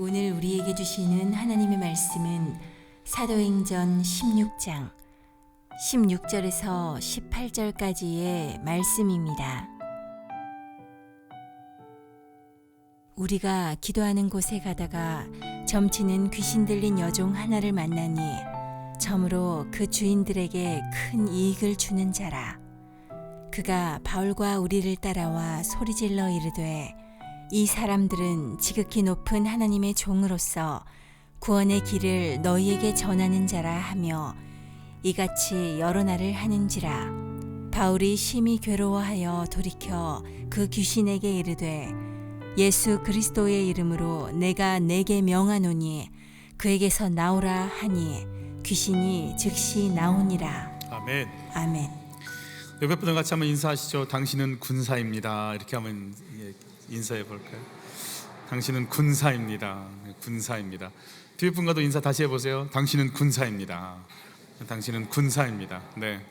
오늘 우리에게 주시는 하나님의 말씀은 사도행전 16장 16절에서 18절까지의 말씀입니다. 우리가 기도하는 곳에 가다가 점치는 귀신 들린 여종 하나를 만나니 점으로 그 주인들에게 큰 이익을 주는 자라. 그가 바울과 우리를 따라와 소리질러 이르되 이 사람들은 지극히 높은 하나님의 종으로서 구원의 길을 너희에게 전하는 자라 하며 이같이 여러 날을 하는지라. 바울이 심히 괴로워하여 돌이켜 그 귀신에게 이르되 예수 그리스도의 이름으로 내가 내게 명하노니 그에게서 나오라 하니 귀신이 즉시 나오니라. 아멘. 아멘. 옆에 분들 같이 한번 인사하시죠. 당신은 군사입니다. 이렇게 한번 인사해 볼까요? 당신은 군사입니다. 군사입니다. 뒤에 분과도 인사 다시 해보세요. 당신은 군사입니다. 당신은 군사입니다. 네.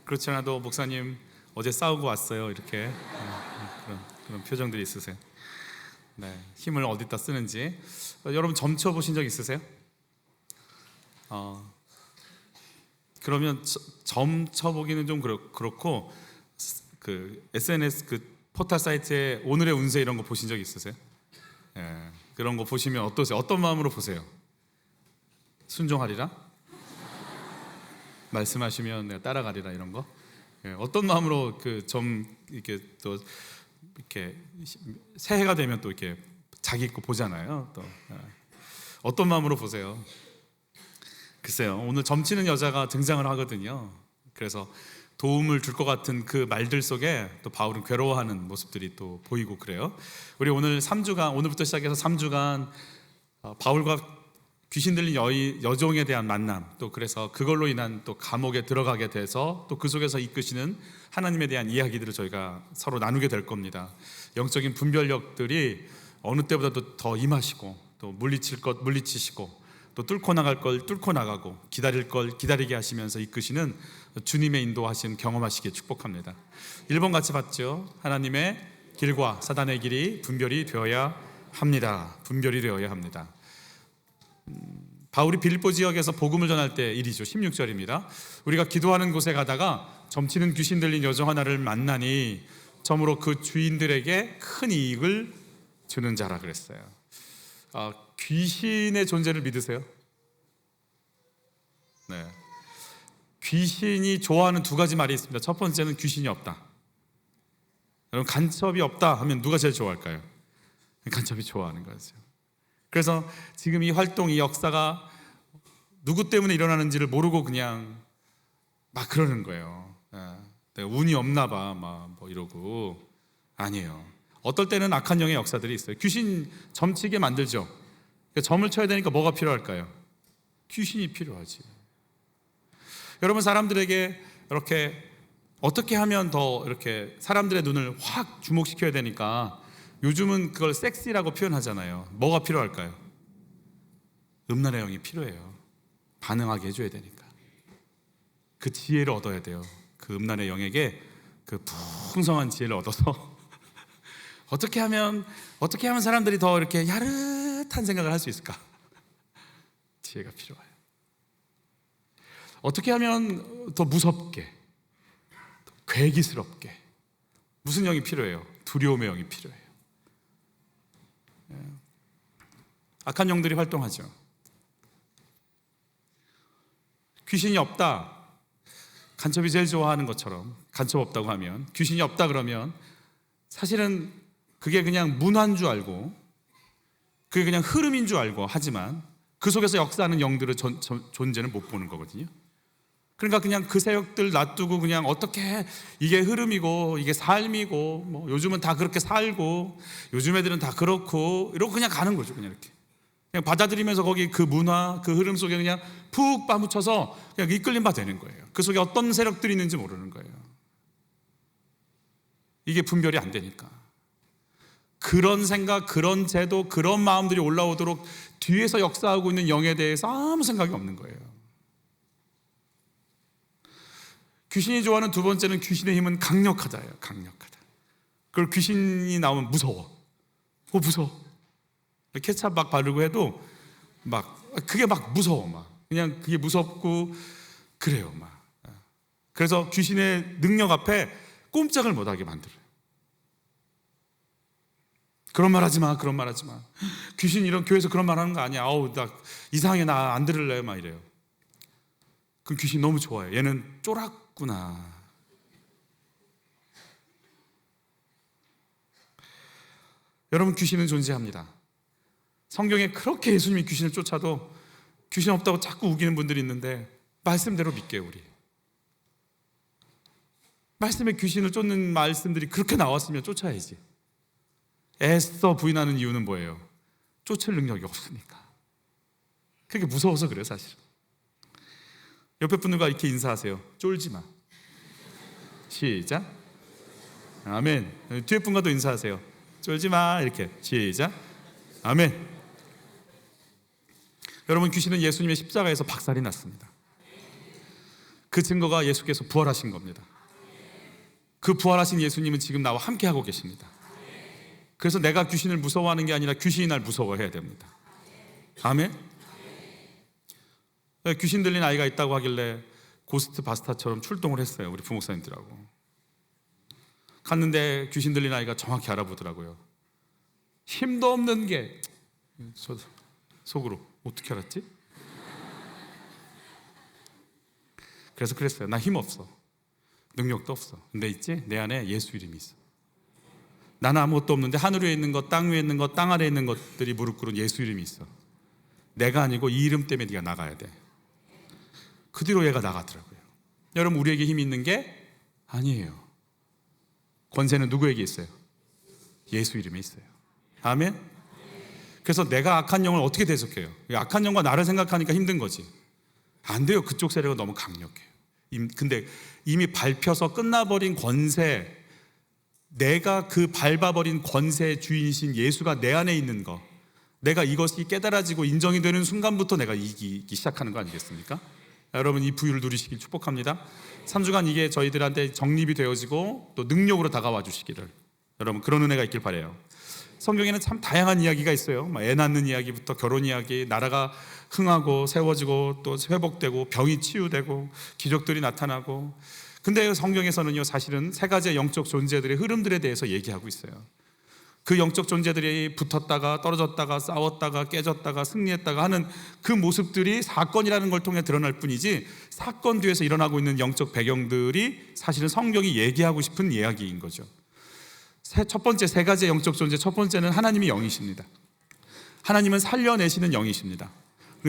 그렇지 않아도 목사님 어제 싸우고 왔어요. 이렇게 그런 표정들이 있으세요. 네. 힘을 어디다 쓰는지. 여러분 점쳐 보신 적 있으세요? 그러면 점쳐 보기는 좀 그렇고 그 SNS 포털 사이트에 오늘의 운세 이런 거 보신 적 있으세요? 예, 그런 거 보시면 어떠세요? 어떤 마음으로 보세요? 순종하리라? 말씀하시면 내가 따라가리라 이런 거? 예, 어떤 마음으로 이렇게 또 이렇게 새해가 되면 또 이렇게 자기 거 보잖아요. 또 어떤 마음으로 보세요? 글쎄요, 오늘 점치는 여자가 등장을 하거든요. 그래서 도움을 줄 것 같은 그 말들 속에 또 바울은 괴로워하는 모습들이 또 보이고 그래요. 우리 오늘 3주간, 오늘부터 시작해서 3주간 바울과 귀신 들린 여종에 대한 만남, 또 그래서 그걸로 인한 또 감옥에 들어가게 돼서 또 그 속에서 이끄시는 하나님에 대한 이야기들을 저희가 서로 나누게 될 겁니다. 영적인 분별력들이 어느 때보다도 더 임하시고 또 물리칠 것 물리치시고 또 뚫고 나갈 걸 뚫고 나가고 기다릴 걸 기다리게 하시면서 이끄시는 주님의 인도하심 경험하시기에 축복합니다. 1번 같이 봤죠. 하나님의 길과 사단의 길이 분별이 되어야 합니다. 분별이 되어야 합니다. 바울이 빌립보 지역에서 복음을 전할 때 일이죠. 16절입니다. 우리가 기도하는 곳에 가다가 점치는 귀신 들린 여종 하나를 만나니 점으로 그 주인들에게 큰 이익을 주는 자라 그랬어요. 귀신의 존재를 믿으세요? 네. 귀신이 좋아하는 두 가지 말이 있습니다. 첫 번째는 귀신이 없다. 여러분, 간첩이 없다 하면 누가 제일 좋아할까요? 간첩이 좋아하는 거죠. 그래서 지금 이 활동, 이 역사가 누구 때문에 일어나는지를 모르고 그냥 막 그러는 거예요. 내가 운이 없나 봐, 막 뭐 이러고. 아니에요. 어떨 때는 악한 영의 역사들이 있어요. 귀신 점치게 만들죠. 점을 쳐야 되니까 뭐가 필요할까요? 귀신이 필요하지. 여러분, 사람들에게 이렇게 어떻게 하면 더 이렇게 사람들의 눈을 확 주목시켜야 되니까 요즘은 그걸 섹시라고 표현하잖아요. 뭐가 필요할까요? 음란의 영이 필요해요. 반응하게 해줘야 되니까. 그 지혜를 얻어야 돼요. 그 음란의 영에게 그 풍성한 지혜를 얻어서 어떻게 하면 사람들이 더 이렇게 야릇한 생각을 할 수 있을까? 지혜가 필요해요. 어떻게 하면 더 무섭게, 더 괴기스럽게. 무슨 영이 필요해요? 두려움의 영이 필요해요. 악한 영들이 활동하죠. 귀신이 없다. 간첩이 제일 좋아하는 것처럼 간첩 없다고 하면, 귀신이 없다 그러면 사실은 그게 그냥 문화인 줄 알고 그게 그냥 흐름인 줄 알고 하지만 그 속에서 역사하는 영들의 존재는 못 보는 거거든요. 그러니까 그냥 그 세력들 놔두고 그냥 어떻게 이게 흐름이고 이게 삶이고 뭐 요즘은 다 그렇게 살고 요즘 애들은 다 그렇고 이러고 그냥 가는 거죠. 그냥 이렇게 그냥 받아들이면서 거기 그 문화 그 흐름 속에 그냥 푹 빠묻혀서 그냥 이끌림 바 되는 거예요. 그 속에 어떤 세력들이 있는지 모르는 거예요. 이게 분별이 안 되니까. 그런 생각, 그런 제도, 그런 마음들이 올라오도록 뒤에서 역사하고 있는 영에 대해서 아무 생각이 없는 거예요. 귀신이 좋아하는 두 번째는 귀신의 힘은 강력하다예요. 강력하다. 그걸 귀신이 나오면 무서워. 무서워. 케찹 막 바르고 해도 그게 무서워. 그냥 그게 무섭고 그래요. 그래서 귀신의 능력 앞에 꼼짝을 못하게 만들어요. 그런 말 하지 마, 그런 말 하지 마. 귀신 이런 교회에서 그런 말 하는 거 아니야. 나 이상해, 나 안 들을래, 이래요. 그럼 귀신 너무 좋아요. 얘는 쫄았구나. 여러분, 귀신은 존재합니다. 성경에 그렇게 예수님이 귀신을 쫓아도 귀신 없다고 자꾸 우기는 분들이 있는데 말씀대로 믿게요, 우리. 말씀에 귀신을 쫓는 말씀들이 그렇게 나왔으면 쫓아야지. 애써 부인하는 이유는 뭐예요? 쫓을 능력이 없으니까. 그게 무서워서 그래요, 사실은. 옆에 분들과 이렇게 인사하세요. 쫄지 마. 시작. 아멘. 뒤에 분과도 인사하세요. 쫄지 마. 이렇게. 시작. 아멘. 여러분, 귀신은 예수님의 십자가에서 박살이 났습니다. 그 증거가 예수께서 부활하신 겁니다. 그 부활하신 예수님은 지금 나와 함께하고 계십니다. 그래서 내가 귀신을 무서워하는 게 아니라 귀신이 날 무서워해야 됩니다. 아멘. 귀신 들린 아이가 있다고 하길래 고스트 바스타처럼 출동을 했어요, 우리 부목사님들하고. 갔는데 귀신 들린 아이가 정확히 알아보더라고요. 힘도 없는 게. 저 속으로 어떻게 알았지? 그래서 그랬어요. 나 힘 없어, 능력도 없어. 근데 있지, 내 안에 예수 이름이 있어. 나는 아무것도 없는데 하늘 위에 있는 것, 땅 위에 있는 것, 땅 아래에 있는 것들이 무릎 꿇은 예수 이름이 있어. 내가 아니고 이 이름 때문에 네가 나가야 돼. 그 뒤로 얘가 나가더라고요. 여러분, 우리에게 힘이 있는 게 아니에요. 권세는 누구에게 있어요? 예수 이름에 있어요. 아멘. 그래서 내가 악한 영을 어떻게 대적해요? 악한 영과 나를 생각하니까 힘든 거지. 안 돼요. 그쪽 세력은 너무 강력해요. 근데 이미 밟혀서 끝나버린 권세, 내가 그 밟아버린 권세의 주인이신 예수가 내 안에 있는 거, 내가 이것이 깨달아지고 인정이 되는 순간부터 내가 이기기 시작하는 거 아니겠습니까? 여러분, 이 부유를 누리시길 축복합니다. 3주간 이게 저희들한테 정립이 되어지고 또 능력으로 다가와 주시기를, 여러분, 그런 은혜가 있길 바라요. 성경에는 참 다양한 이야기가 있어요. 애 낳는 이야기부터 결혼 이야기, 나라가 흥하고 세워지고 또 회복되고 병이 치유되고 기적들이 나타나고. 근데 성경에서는요, 사실은 세 가지의 영적 존재들의 흐름들에 대해서 얘기하고 있어요. 그 영적 존재들이 붙었다가 떨어졌다가 싸웠다가 깨졌다가 승리했다가 하는 그 모습들이 사건이라는 걸 통해 드러날 뿐이지, 사건 뒤에서 일어나고 있는 영적 배경들이 사실은 성경이 얘기하고 싶은 이야기인 거죠. 첫 번째, 세 가지의 영적 존재. 첫 번째는 하나님이 영이십니다. 하나님은 살려내시는 영이십니다.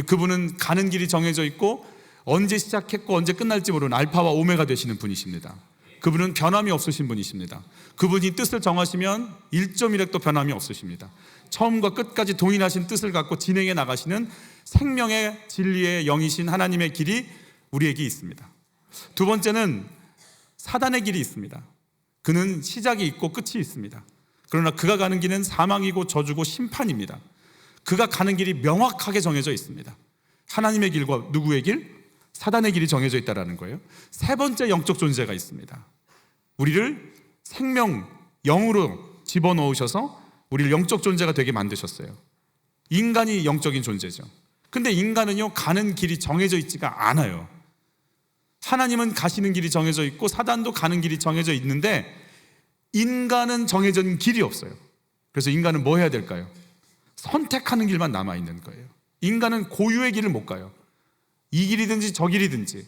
그분은 가는 길이 정해져 있고 언제 시작했고 언제 끝날지 모르는 알파와 오메가 되시는 분이십니다. 그분은 변함이 없으신 분이십니다. 그분이 뜻을 정하시면 1.1획도 변함이 없으십니다. 처음과 끝까지 동일하신 뜻을 갖고 진행해 나가시는 생명의 진리의 영이신 하나님의 길이 우리에게 있습니다. 두 번째는 사단의 길이 있습니다. 그는 시작이 있고 끝이 있습니다. 그러나 그가 가는 길은 사망이고 저주고 심판입니다. 그가 가는 길이 명확하게 정해져 있습니다. 하나님의 길과 누구의 길? 사단의 길이 정해져 있다는 거예요. 세 번째 영적 존재가 있습니다. 우리를 생명, 영으로 집어넣으셔서 우리를 영적 존재가 되게 만드셨어요. 인간이 영적인 존재죠. 근데 인간은요, 가는 길이 정해져 있지가 않아요. 하나님은 가시는 길이 정해져 있고 사단도 가는 길이 정해져 있는데 인간은 정해진 길이 없어요. 그래서 인간은 뭐 해야 될까요? 선택하는 길만 남아있는 거예요. 인간은 고유의 길을 못 가요. 이 길이든지 저 길이든지.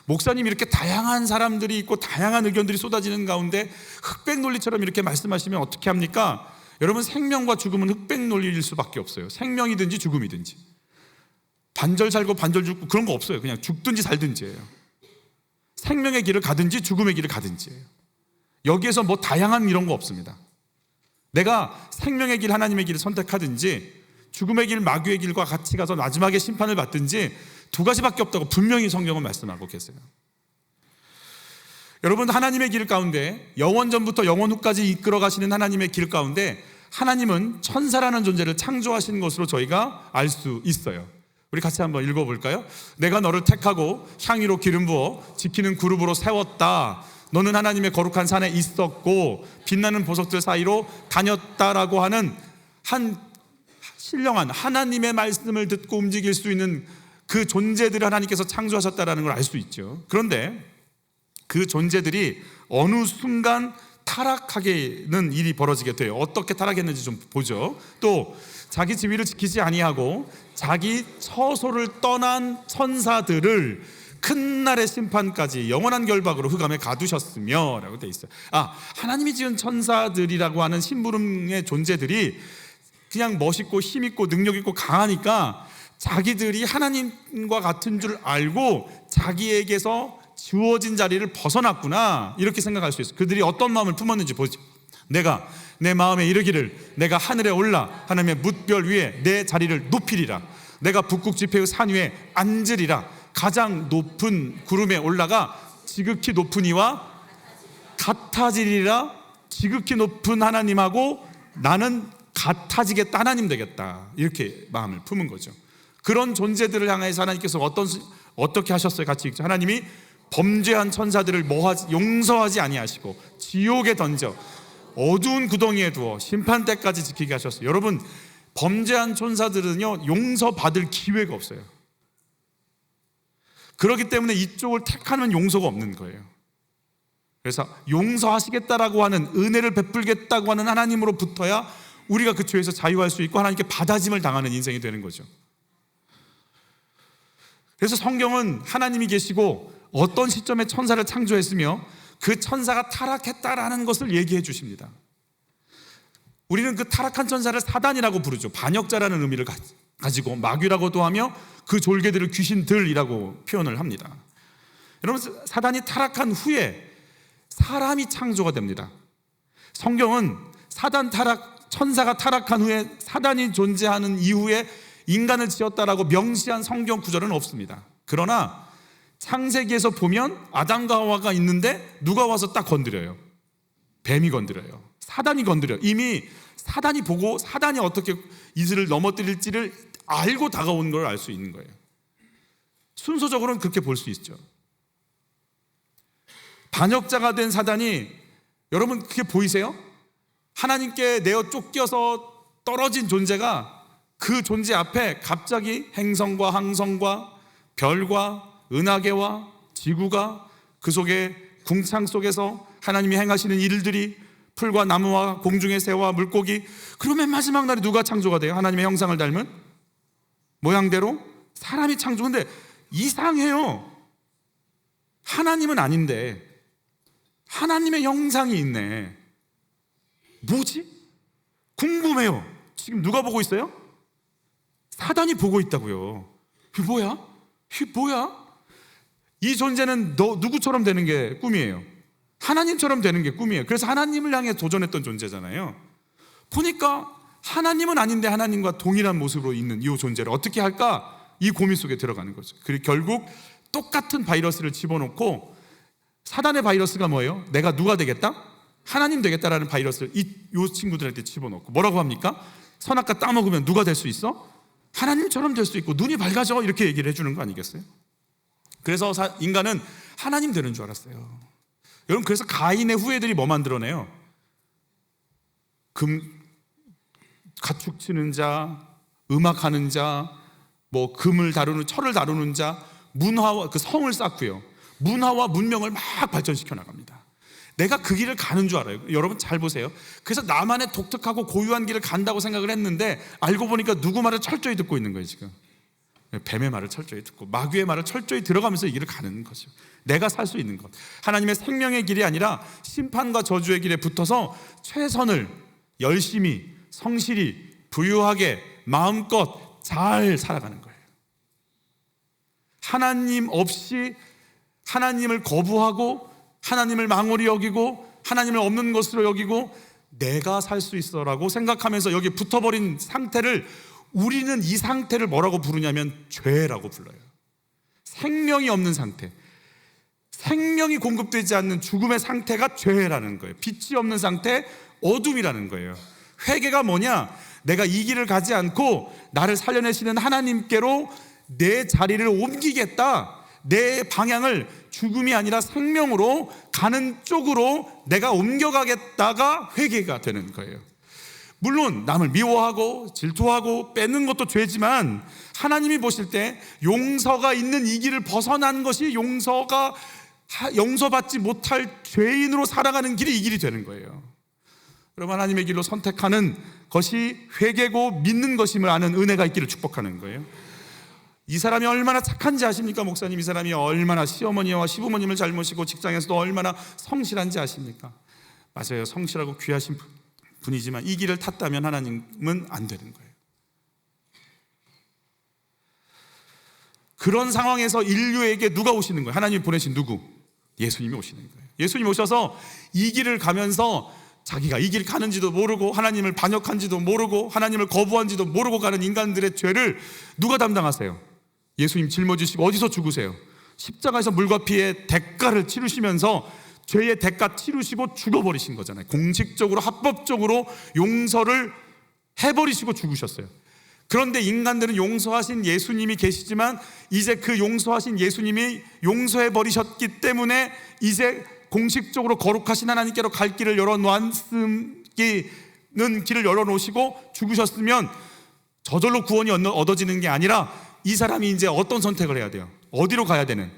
목사님, 이렇게 다양한 사람들이 있고 다양한 의견들이 쏟아지는 가운데 흑백 논리처럼 이렇게 말씀하시면 어떻게 합니까? 여러분, 생명과 죽음은 흑백 논리일 수밖에 없어요. 생명이든지 죽음이든지. 반절 살고 반절 죽고 그런 거 없어요. 그냥 죽든지 살든지예요. 생명의 길을 가든지 죽음의 길을 가든지예요. 여기에서 뭐 다양한 이런 거 없습니다. 내가 생명의 길, 하나님의 길을 선택하든지 죽음의 길, 마귀의 길과 같이 가서 마지막에 심판을 받든지 두 가지밖에 없다고 분명히 성경은 말씀하고 계세요. 여러분, 하나님의 길 가운데, 영원전부터 영원 후까지 이끌어 가시는 하나님의 길 가운데 하나님은 천사라는 존재를 창조하신 것으로 저희가 알 수 있어요. 우리 같이 한번 읽어볼까요? 내가 너를 택하고 향유로 기름 부어 지키는 그룹으로 세웠다. 너는 하나님의 거룩한 산에 있었고 빛나는 보석들 사이로 다녔다라고 하는 한 신령한 하나님의 말씀을 듣고 움직일 수 있는 그 존재들을 하나님께서 창조하셨다는 걸 알 수 있죠. 그런데 그 존재들이 어느 순간 타락하게는 일이 벌어지게 돼요. 어떻게 타락했는지 좀 보죠. 또 자기 지위를 지키지 아니하고 자기 처소를 떠난 천사들을 큰 날의 심판까지 영원한 결박으로 흑암에 가두셨으며 라고 돼 있어요. 하나님이 지은 천사들이라고 하는 심부름의 존재들이 그냥 멋있고 힘있고 능력있고 강하니까 자기들이 하나님과 같은 줄 알고 자기에게서 주어진 자리를 벗어났구나, 이렇게 생각할 수 있어요. 그들이 어떤 마음을 품었는지 보죠. 내가 내 마음에 이르기를 내가 하늘에 올라 하나님의 뭇별 위에 내 자리를 높이리라. 내가 북극 지폐의 산 위에 앉으리라. 가장 높은 구름에 올라가 지극히 높은 이와 같아지리라. 지극히 높은 하나님하고 나는 같아지겠다, 하나님 되겠다, 이렇게 마음을 품은 거죠. 그런 존재들을 향해서 하나님께서 어떻게 하셨어요? 같이 읽죠. 하나님이 범죄한 천사들을 용서하지 아니하시고 지옥에 던져 어두운 구덩이에 두어 심판 때까지 지키게 하셨어요. 여러분, 범죄한 천사들은요 용서받을 기회가 없어요. 그렇기 때문에 이쪽을 택하는 용서가 없는 거예요. 그래서 용서하시겠다라고 하는, 은혜를 베풀겠다고 하는 하나님으로 붙어야 우리가 그 죄에서 자유할 수 있고 하나님께 받아짐을 당하는 인생이 되는 거죠. 그래서 성경은 하나님이 계시고 어떤 시점에 천사를 창조했으며 그 천사가 타락했다라는 것을 얘기해 주십니다. 우리는 그 타락한 천사를 사단이라고 부르죠. 반역자라는 의미를 가지고 마귀라고도 하며 그 졸개들을 귀신들이라고 표현을 합니다. 여러분, 사단이 타락한 후에 사람이 창조가 됩니다. 성경은 천사가 타락한 후에 사단이 존재하는 이후에 인간을 지었다라고 명시한 성경 구절은 없습니다. 그러나 창세기에서 보면 아담과 하와가 있는데 누가 와서 딱 건드려요? 뱀이 건드려요. 사단이 건드려요. 이미 사단이 보고 사단이 어떻게 이슬을 넘어뜨릴지를 알고 다가온 걸 알 수 있는 거예요. 순서적으로는 그렇게 볼 수 있죠. 반역자가 된 사단이, 여러분 그게 보이세요? 하나님께 내어 쫓겨서 떨어진 존재가 그 존재 앞에 갑자기 행성과 항성과 별과 은하계와 지구가, 그 속에 궁창 속에서 하나님이 행하시는 일들이, 풀과 나무와 공중의 새와 물고기, 그러면 마지막 날에 누가 창조가 돼요? 하나님의 형상을 닮은 모양대로 사람이 창조. 근데 이상해요. 하나님은 아닌데 하나님의 형상이 있네. 뭐지? 궁금해요. 지금 누가 보고 있어요? 사단이 보고 있다고요. 이게 뭐야? 이게 뭐야? 이 존재는 누구처럼 되는 게 꿈이에요? 하나님처럼 되는 게 꿈이에요. 그래서 하나님을 향해 도전했던 존재잖아요. 보니까 하나님은 아닌데 하나님과 동일한 모습으로 있는 이 존재를 어떻게 할까? 이 고민 속에 들어가는 거죠. 그리고 결국 똑같은 바이러스를 집어넣고, 사단의 바이러스가 뭐예요? 내가 누가 되겠다? 하나님 되겠다라는 바이러스를 이 친구들한테 집어넣고 뭐라고 합니까? 선악과 따먹으면 누가 될 수 있어? 하나님처럼 될 수 있고 눈이 밝아져, 이렇게 얘기를 해주는 거 아니겠어요? 그래서 인간은 하나님 되는 줄 알았어요. 여러분, 그래서 가인의 후예들이 뭐 만들어내요? 가축 치는 자, 음악하는 자, 뭐 금을 다루는, 철을 다루는 자, 문화와 그 성을 쌓고요, 문화와 문명을 막 발전시켜 나갑니다. 내가 그 길을 가는 줄 알아요. 여러분 잘 보세요. 그래서 나만의 독특하고 고유한 길을 간다고 생각을 했는데 알고 보니까 누구 말을 철저히 듣고 있는 거예요. 지금 뱀의 말을 철저히 듣고 마귀의 말을 철저히 들어가면서 이 길을 가는 거죠. 내가 살 수 있는 것, 하나님의 생명의 길이 아니라 심판과 저주의 길에 붙어서 최선을 열심히, 성실히, 부유하게, 마음껏 잘 살아가는 거예요. 하나님 없이, 하나님을 거부하고, 하나님을 망홀히 여기고, 하나님을 없는 것으로 여기고, 내가 살 수 있어라고 생각하면서 여기 붙어버린 상태를, 우리는 이 상태를 뭐라고 부르냐면 죄라고 불러요. 생명이 없는 상태, 생명이 공급되지 않는 죽음의 상태가 죄라는 거예요. 빛이 없는 상태, 어둠이라는 거예요. 회개가 뭐냐? 내가 이 길을 가지 않고 나를 살려내시는 하나님께로 내 자리를 옮기겠다, 내 방향을 죽음이 아니라 생명으로 가는 쪽으로 내가 옮겨가겠다가 회개가 되는 거예요. 물론 남을 미워하고 질투하고 뺏는 것도 죄지만 하나님이 보실 때 용서가 있는 이 길을 벗어난 것이 용서받지 못할 죄인으로 살아가는 길이 이 길이 되는 거예요. 여러분, 하나님의 길로 선택하는 것이 회개고 믿는 것임을 아는 은혜가 있기를 축복하는 거예요. 이 사람이 얼마나 착한지 아십니까? 목사님, 이 사람이 얼마나 시어머니와 시부모님을 잘 모시고 직장에서도 얼마나 성실한지 아십니까? 맞아요, 성실하고 귀하신 분이지만 이 길을 탔다면 하나님은 안 되는 거예요. 그런 상황에서 인류에게 누가 오시는 거예요? 하나님이 보내신 누구? 예수님이 오시는 거예요. 예수님이 오셔서 이 길을 가면서 자기가 이 길 가는지도 모르고 하나님을 반역한지도 모르고 하나님을 거부한지도 모르고 가는 인간들의 죄를 누가 담당하세요? 예수님 짊어지시고 어디서 죽으세요? 십자가에서 물과 피의 대가를 치르시면서 죄의 대가 치르시고 죽어버리신 거잖아요. 공식적으로 합법적으로 용서를 해버리시고 죽으셨어요. 그런데 인간들은 용서하신 예수님이 계시지만 이제 그 용서하신 예수님이 용서해버리셨기 때문에 이제 공식적으로 거룩하신 하나님께로 갈 길을 열어놓는 길을 열어놓으시고 죽으셨으면 저절로 구원이 얻어지는 게 아니라 이 사람이 이제 어떤 선택을 해야 돼요? 어디로 가야 되는?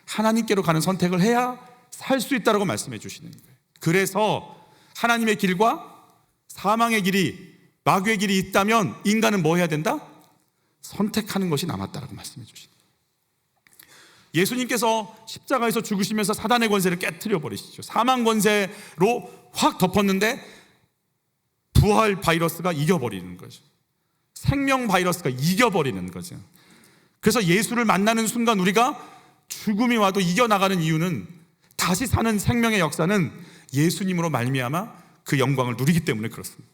하나님께로 가는 선택을 해야 살 수 있다라고 말씀해 주시는 거예요. 그래서 하나님의 길과 사망의 길이, 마귀의 길이 있다면 인간은 뭐 해야 된다? 선택하는 것이 남았다라고 말씀해 주시는 거예요. 예수님께서 십자가에서 죽으시면서 사단의 권세를 깨트려 버리시죠. 사망 권세로 확 덮었는데 부활 바이러스가 이겨버리는 거죠. 생명 바이러스가 이겨버리는 거죠. 그래서 예수를 만나는 순간 우리가 죽음이 와도 이겨나가는 이유는, 다시 사는 생명의 역사는 예수님으로 말미암아 그 영광을 누리기 때문에 그렇습니다.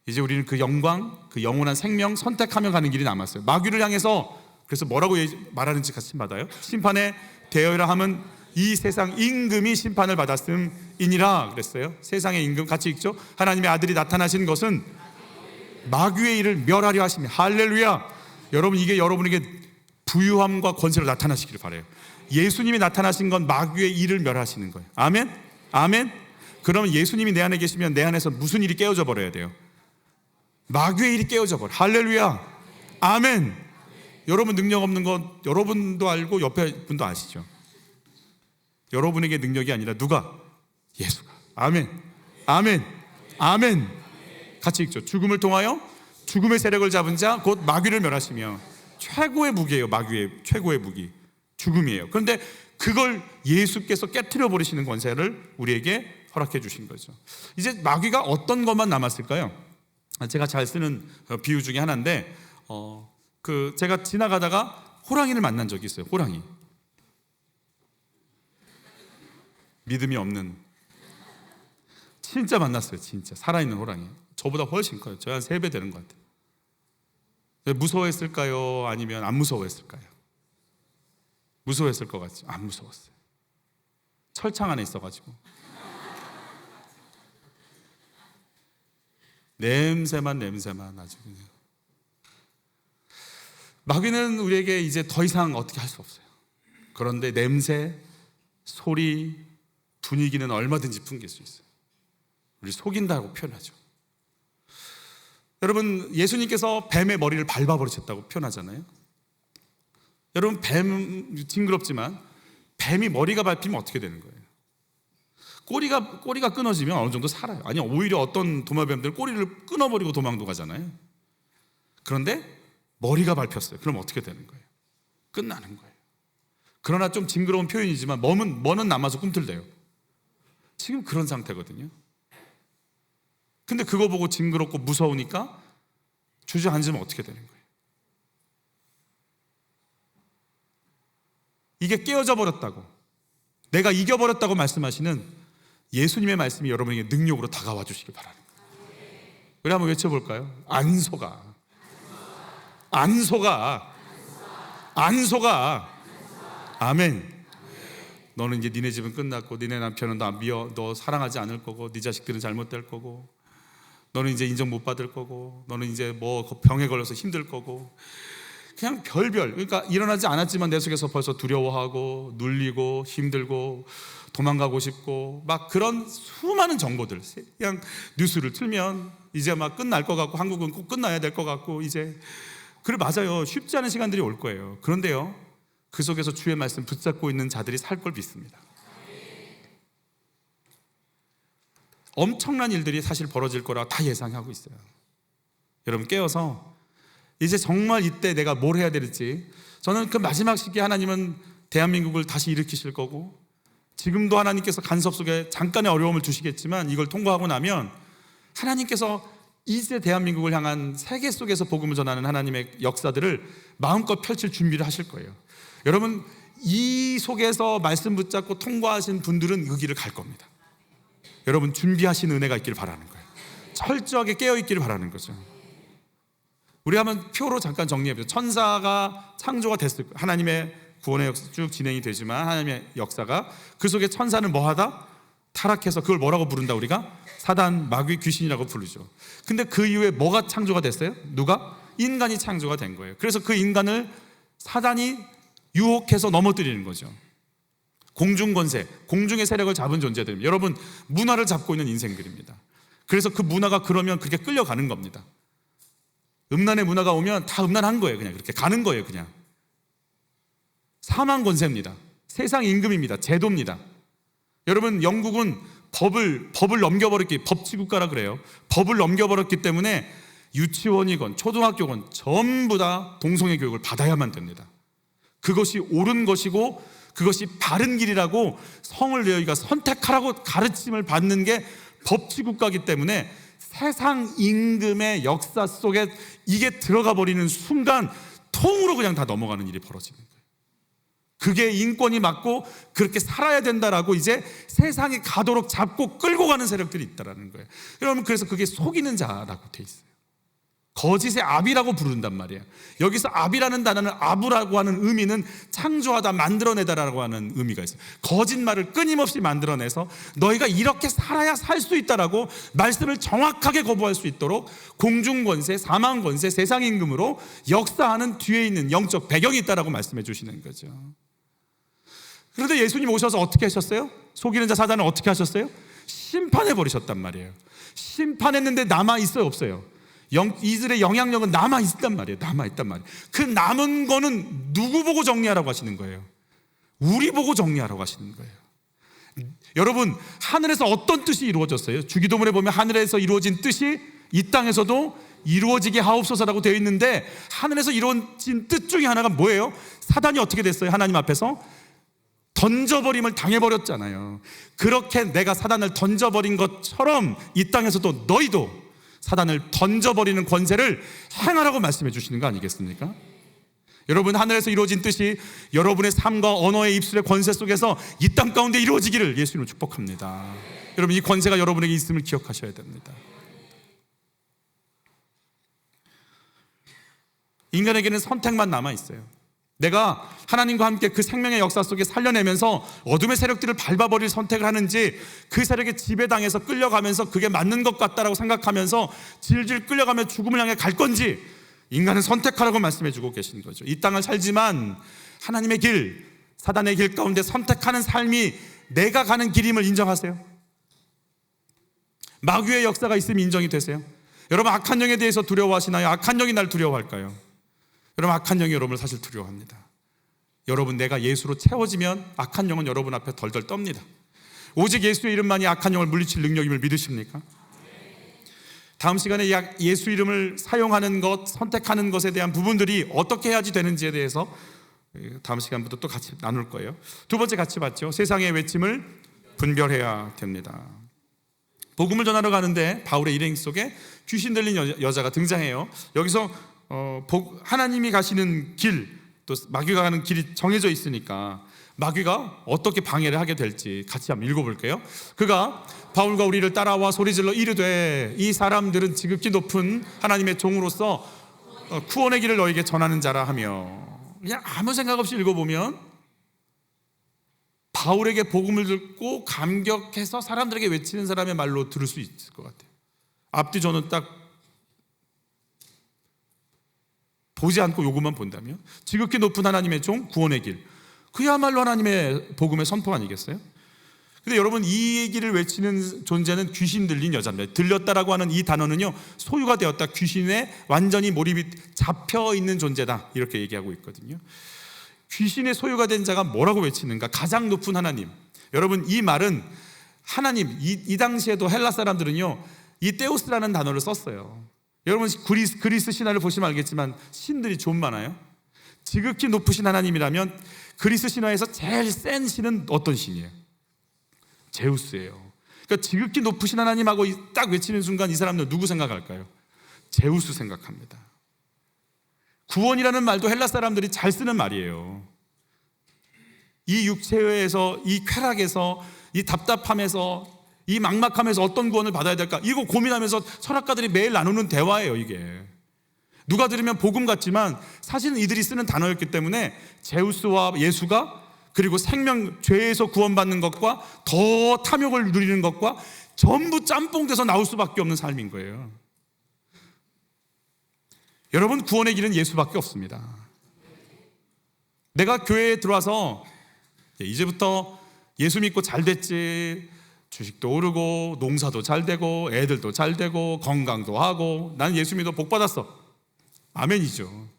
이제 우리는 그 영광, 그 영원한 생명 선택하며 가는 길이 남았어요. 마귀를 향해서 그래서 뭐라고 말하는지 같이 받아요. 심판에 대여라 함은 이 세상 임금이 심판을 받았음이니라 그랬어요. 세상의 임금 같이 읽죠. 하나님의 아들이 나타나신 것은 마귀의 일을 멸하려 하십니다. 할렐루야. 여러분, 이게 여러분에게 부유함과 권세로 나타나시기를 바라요. 예수님이 나타나신 건 마귀의 일을 멸하시는 거예요. 아멘? 아멘? 그러면 예수님이 내 안에 계시면 내 안에서 무슨 일이 깨어져 버려야 돼요? 마귀의 일이 깨어져 버려. 할렐루야. 아멘. 여러분 능력 없는 건 여러분도 알고 옆에 분도 아시죠? 여러분에게 능력이 아니라 누가? 예수가. 아멘. 아멘. 아멘. 같이 읽죠. 죽음을 통하여 죽음의 세력을 잡은 자 곧 마귀를 멸하시며. 최고의 무기예요. 마귀의 최고의 무기 죽음이에요. 그런데 그걸 예수께서 깨트려 버리시는 권세를 우리에게 허락해 주신 거죠. 이제 마귀가 어떤 것만 남았을까요? 제가 잘 쓰는 비유 중에 하나인데 제가 지나가다가 호랑이를 만난 적이 있어요. 호랑이. 믿음이 없는, 진짜 만났어요. 진짜 살아있는 호랑이. 저보다 훨씬 커요. 저희 한 3배 되는 것 같아요. 무서워했을까요? 아니면 안 무서워했을까요? 무서워했을 것 같죠? 안 무서웠어요. 철창 안에 있어가지고 냄새만 아주 그냥. 마귀는 우리에게 이제 더 이상 어떻게 할 수 없어요. 그런데 냄새, 소리, 분위기는 얼마든지 풍길 수 있어요. 우리 속인다고 표현하죠. 여러분, 예수님께서 뱀의 머리를 밟아버리셨다고 표현하잖아요. 여러분, 뱀 징그럽지만 뱀이 머리가 밟히면 어떻게 되는 거예요? 꼬리가 끊어지면 어느 정도 살아요. 아니, 오히려 어떤 도마뱀들은 꼬리를 끊어버리고 도망도 가잖아요. 그런데 머리가 밟혔어요. 그럼 어떻게 되는 거예요? 끝나는 거예요. 그러나 좀 징그러운 표현이지만 뭐는 남아서 꿈틀대요. 지금 그런 상태거든요. 근데 그거 보고 징그럽고 무서우니까 주저앉으면 어떻게 되는 거예요? 이게 깨어져 버렸다고, 내가 이겨버렸다고 말씀하시는 예수님의 말씀이 여러분에게 능력으로 다가와 주시길 바라는 거예요. 우리 한번 외쳐볼까요? 안 속아. 안 속아. 안 속아. 아멘. 너는 이제 니네 집은 끝났고, 니네 남편은 너 사랑하지 않을 거고, 네 자식들은 잘못될 거고, 너는 이제 인정 못 받을 거고, 너는 이제 뭐 병에 걸려서 힘들 거고, 그냥 별별, 그러니까 일어나지 않았지만 내 속에서 벌써 두려워하고 눌리고 힘들고 도망가고 싶고 막 그런 수많은 정보들. 그냥 뉴스를 틀면 이제 막 끝날 것 같고, 한국은 꼭 끝나야 될 것 같고, 이제 그래, 맞아요. 쉽지 않은 시간들이 올 거예요. 그런데요, 그 속에서 주의 말씀 붙잡고 있는 자들이 살 걸 믿습니다. 엄청난 일들이 사실 벌어질 거라 다 예상하고 있어요. 여러분 깨어서 이제 정말 이때 내가 뭘 해야 될지, 저는 그 마지막 시기에 하나님은 대한민국을 다시 일으키실 거고, 지금도 하나님께서 간섭 속에 잠깐의 어려움을 주시겠지만 이걸 통과하고 나면 하나님께서 이제 대한민국을 향한 세계 속에서 복음을 전하는 하나님의 역사들을 마음껏 펼칠 준비를 하실 거예요. 여러분, 이 속에서 말씀 붙잡고 통과하신 분들은 그 길을 갈 겁니다. 여러분 준비하신 은혜가 있기를 바라는 거예요. 철저하게 깨어있기를 바라는 거죠. 우리 한번 표로 잠깐 정리해보죠. 천사가 창조가 됐을 거예요. 하나님의 구원의 역사 쭉 진행이 되지만 하나님의 역사가, 그 속에 천사는 뭐하다? 타락해서 그걸 뭐라고 부른다? 우리가 사단, 마귀, 귀신이라고 부르죠. 근데 그 이후에 뭐가 창조가 됐어요? 누가? 인간이 창조가 된 거예요. 그래서 그 인간을 사단이 유혹해서 넘어뜨리는 거죠. 공중권세, 공중의 세력을 잡은 존재들입니다. 여러분, 문화를 잡고 있는 인생들입니다. 그래서 그 문화가 그러면 그렇게 끌려가는 겁니다. 음란의 문화가 오면 다 음란한 거예요. 그냥 그렇게 가는 거예요. 그냥 사망 권세입니다. 세상 임금입니다. 제도입니다. 여러분, 영국은 법을 넘겨버렸기, 법치국가라 그래요. 법을 넘겨버렸기 때문에 유치원이건 초등학교건 전부 다 동성애 교육을 받아야만 됩니다. 그것이 옳은 것이고 그것이 바른 길이라고 성을 너희가 선택하라고 가르침을 받는 게 법치국가이기 때문에 세상 임금의 역사 속에 이게 들어가 버리는 순간 통으로 그냥 다 넘어가는 일이 벌어지는 거예요. 그게 인권이 맞고 그렇게 살아야 된다라고 이제 세상에 가도록 잡고 끌고 가는 세력들이 있다라는 거예요. 여러분, 그래서 그게 속이는 자라고 돼 있어요. 거짓의 아비라고 부른단 말이에요. 여기서 아비라는 단어는, 아부라고 하는 의미는 창조하다, 만들어내다라고 하는 의미가 있어요. 거짓말을 끊임없이 만들어내서 너희가 이렇게 살아야 살 수 있다라고 말씀을 정확하게 거부할 수 있도록 공중권세, 사망권세, 세상임금으로 역사하는 뒤에 있는 영적 배경이 있다라고 말씀해 주시는 거죠. 그런데 예수님 오셔서 어떻게 하셨어요? 속이는 자 사단을 어떻게 하셨어요? 심판해 버리셨단 말이에요. 심판했는데 남아 있어요, 없어요? 이들의 영향력은 남아있단 말이에요. 남아있단 말이에요. 그 남은 거는 누구 보고 정리하라고 하시는 거예요? 우리 보고 정리하라고 하시는 거예요. 여러분, 하늘에서 어떤 뜻이 이루어졌어요? 주기도문에 보면 하늘에서 이루어진 뜻이 이 땅에서도 이루어지게 하옵소서라고 되어 있는데, 하늘에서 이루어진 뜻 중에 하나가 뭐예요? 사단이 어떻게 됐어요? 하나님 앞에서 던져버림을 당해버렸잖아요. 그렇게 내가 사단을 던져버린 것처럼 이 땅에서도 너희도 사단을 던져버리는 권세를 행하라고 말씀해 주시는 거 아니겠습니까? 여러분, 하늘에서 이루어진 뜻이 여러분의 삶과 언어의 입술의 권세 속에서 이 땅 가운데 이루어지기를 예수님을 축복합니다. 여러분, 이 권세가 여러분에게 있음을 기억하셔야 됩니다. 인간에게는 선택만 남아있어요. 내가 하나님과 함께 그 생명의 역사 속에 살려내면서 어둠의 세력들을 밟아버릴 선택을 하는지, 그 세력에 지배당해서 끌려가면서 그게 맞는 것 같다라고 생각하면서 질질 끌려가며 죽음을 향해 갈 건지, 인간은 선택하라고 말씀해 주고 계신 거죠. 이 땅을 살지만 하나님의 길, 사단의 길 가운데 선택하는 삶이 내가 가는 길임을 인정하세요? 마귀의 역사가 있으면 인정이 되세요? 여러분, 악한 영에 대해서 두려워하시나요? 악한 영이 날 두려워할까요? 여러분, 악한 영이 여러분을 사실 두려워합니다. 여러분, 내가 예수로 채워지면 악한 영은 여러분 앞에 덜덜 떱니다. 오직 예수의 이름만이 악한 영을 물리칠 능력임을 믿으십니까? 다음 시간에 예수 이름을 사용하는 것, 선택하는 것에 대한 부분들이 어떻게 해야지 되는지에 대해서 다음 시간부터 또 같이 나눌 거예요. 두 번째 같이 봤죠. 세상의 외침을 분별해야 됩니다. 복음을 전하러 가는데 바울의 일행 속에 귀신 들린 여자가 등장해요. 여기서 하나님이 가시는 길, 또 마귀가 가는 길이 정해져 있으니까 마귀가 어떻게 방해를 하게 될지 같이 한번 읽어볼게요. 그가 바울과 우리를 따라와 소리질러 이르되, 이 사람들은 지극히 높은 하나님의 종으로서 구원의 길을 너에게 전하는 자라 하며. 그냥 아무 생각 없이 읽어보면 바울에게 복음을 듣고 감격해서 사람들에게 외치는 사람의 말로 들을 수 있을 것 같아요. 앞뒤 저는 딱 보지 않고 요것만 본다면 지극히 높은 하나님의 종 구원의 길, 그야말로 하나님의 복음의 선포 아니겠어요? 근데 여러분, 이 얘기를 외치는 존재는 귀신 들린 여자입니다. 들렸다라고 하는 이 단어는요, 소유가 되었다, 귀신에 완전히 몰입이 잡혀 있는 존재다, 이렇게 얘기하고 있거든요. 귀신의 소유가 된 자가 뭐라고 외치는가? 가장 높은 하나님. 여러분, 이 말은 하나님, 이 당시에도 헬라 사람들은요, 이 테오스라는 단어를 썼어요. 여러분, 그리스 신화를 보시면 알겠지만 신들이 좀 많아요. 지극히 높으신 하나님이라면 그리스 신화에서 제일 센 신은 어떤 신이에요? 제우스예요. 그러니까 지극히 높으신 하나님하고 딱 외치는 순간 이 사람들 누구 생각할까요? 제우스 생각합니다. 구원이라는 말도 헬라 사람들이 잘 쓰는 말이에요. 이 육체에서, 이 쾌락에서, 이 답답함에서, 이 막막함에서 어떤 구원을 받아야 될까, 이거 고민하면서 철학가들이 매일 나누는 대화예요. 이게 누가 들으면 복음 같지만 사실은 이들이 쓰는 단어였기 때문에 제우스와 예수가, 그리고 생명, 죄에서 구원받는 것과 더 탐욕을 누리는 것과 전부 짬뽕돼서 나올 수밖에 없는 삶인 거예요. 여러분, 구원의 길은 예수밖에 없습니다. 내가 교회에 들어와서 이제부터 예수 믿고 잘 됐지, 주식도 오르고 농사도 잘 되고 애들도 잘 되고 건강도 하고 난 예수 믿어 복 받았어, 아멘이죠.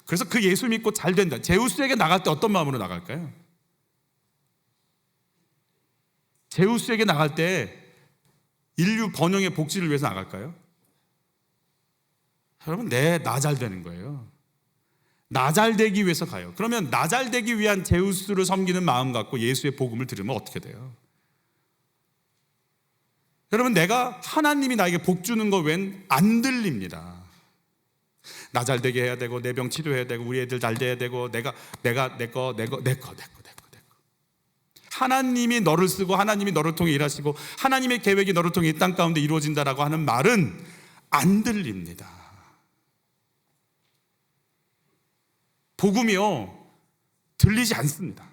그래서 그 예수 믿고 잘 된다, 제우스에게 나갈 때 어떤 마음으로 나갈까요? 제우스에게 나갈 때 인류 번영의 복지를 위해서 나갈까요? 여러분, 나 잘 되는 거예요. 나 잘 되기 위해서 가요. 그러면 나 잘 되기 위한 제우스를 섬기는 마음 갖고 예수의 복음을 들으면 어떻게 돼요? 여러분, 내가 하나님이 나에게 복 주는 거 웬 안 들립니다. 나 잘 되게 해야 되고, 내 병 치료해야 되고, 우리 애들 잘 돼야 되고, 내가 내 거. 하나님이 너를 쓰고 하나님이 너를 통해 일하시고 하나님의 계획이 너를 통해 이 땅 가운데 이루어진다라고 하는 말은 안 들립니다. 복음이요, 들리지 않습니다.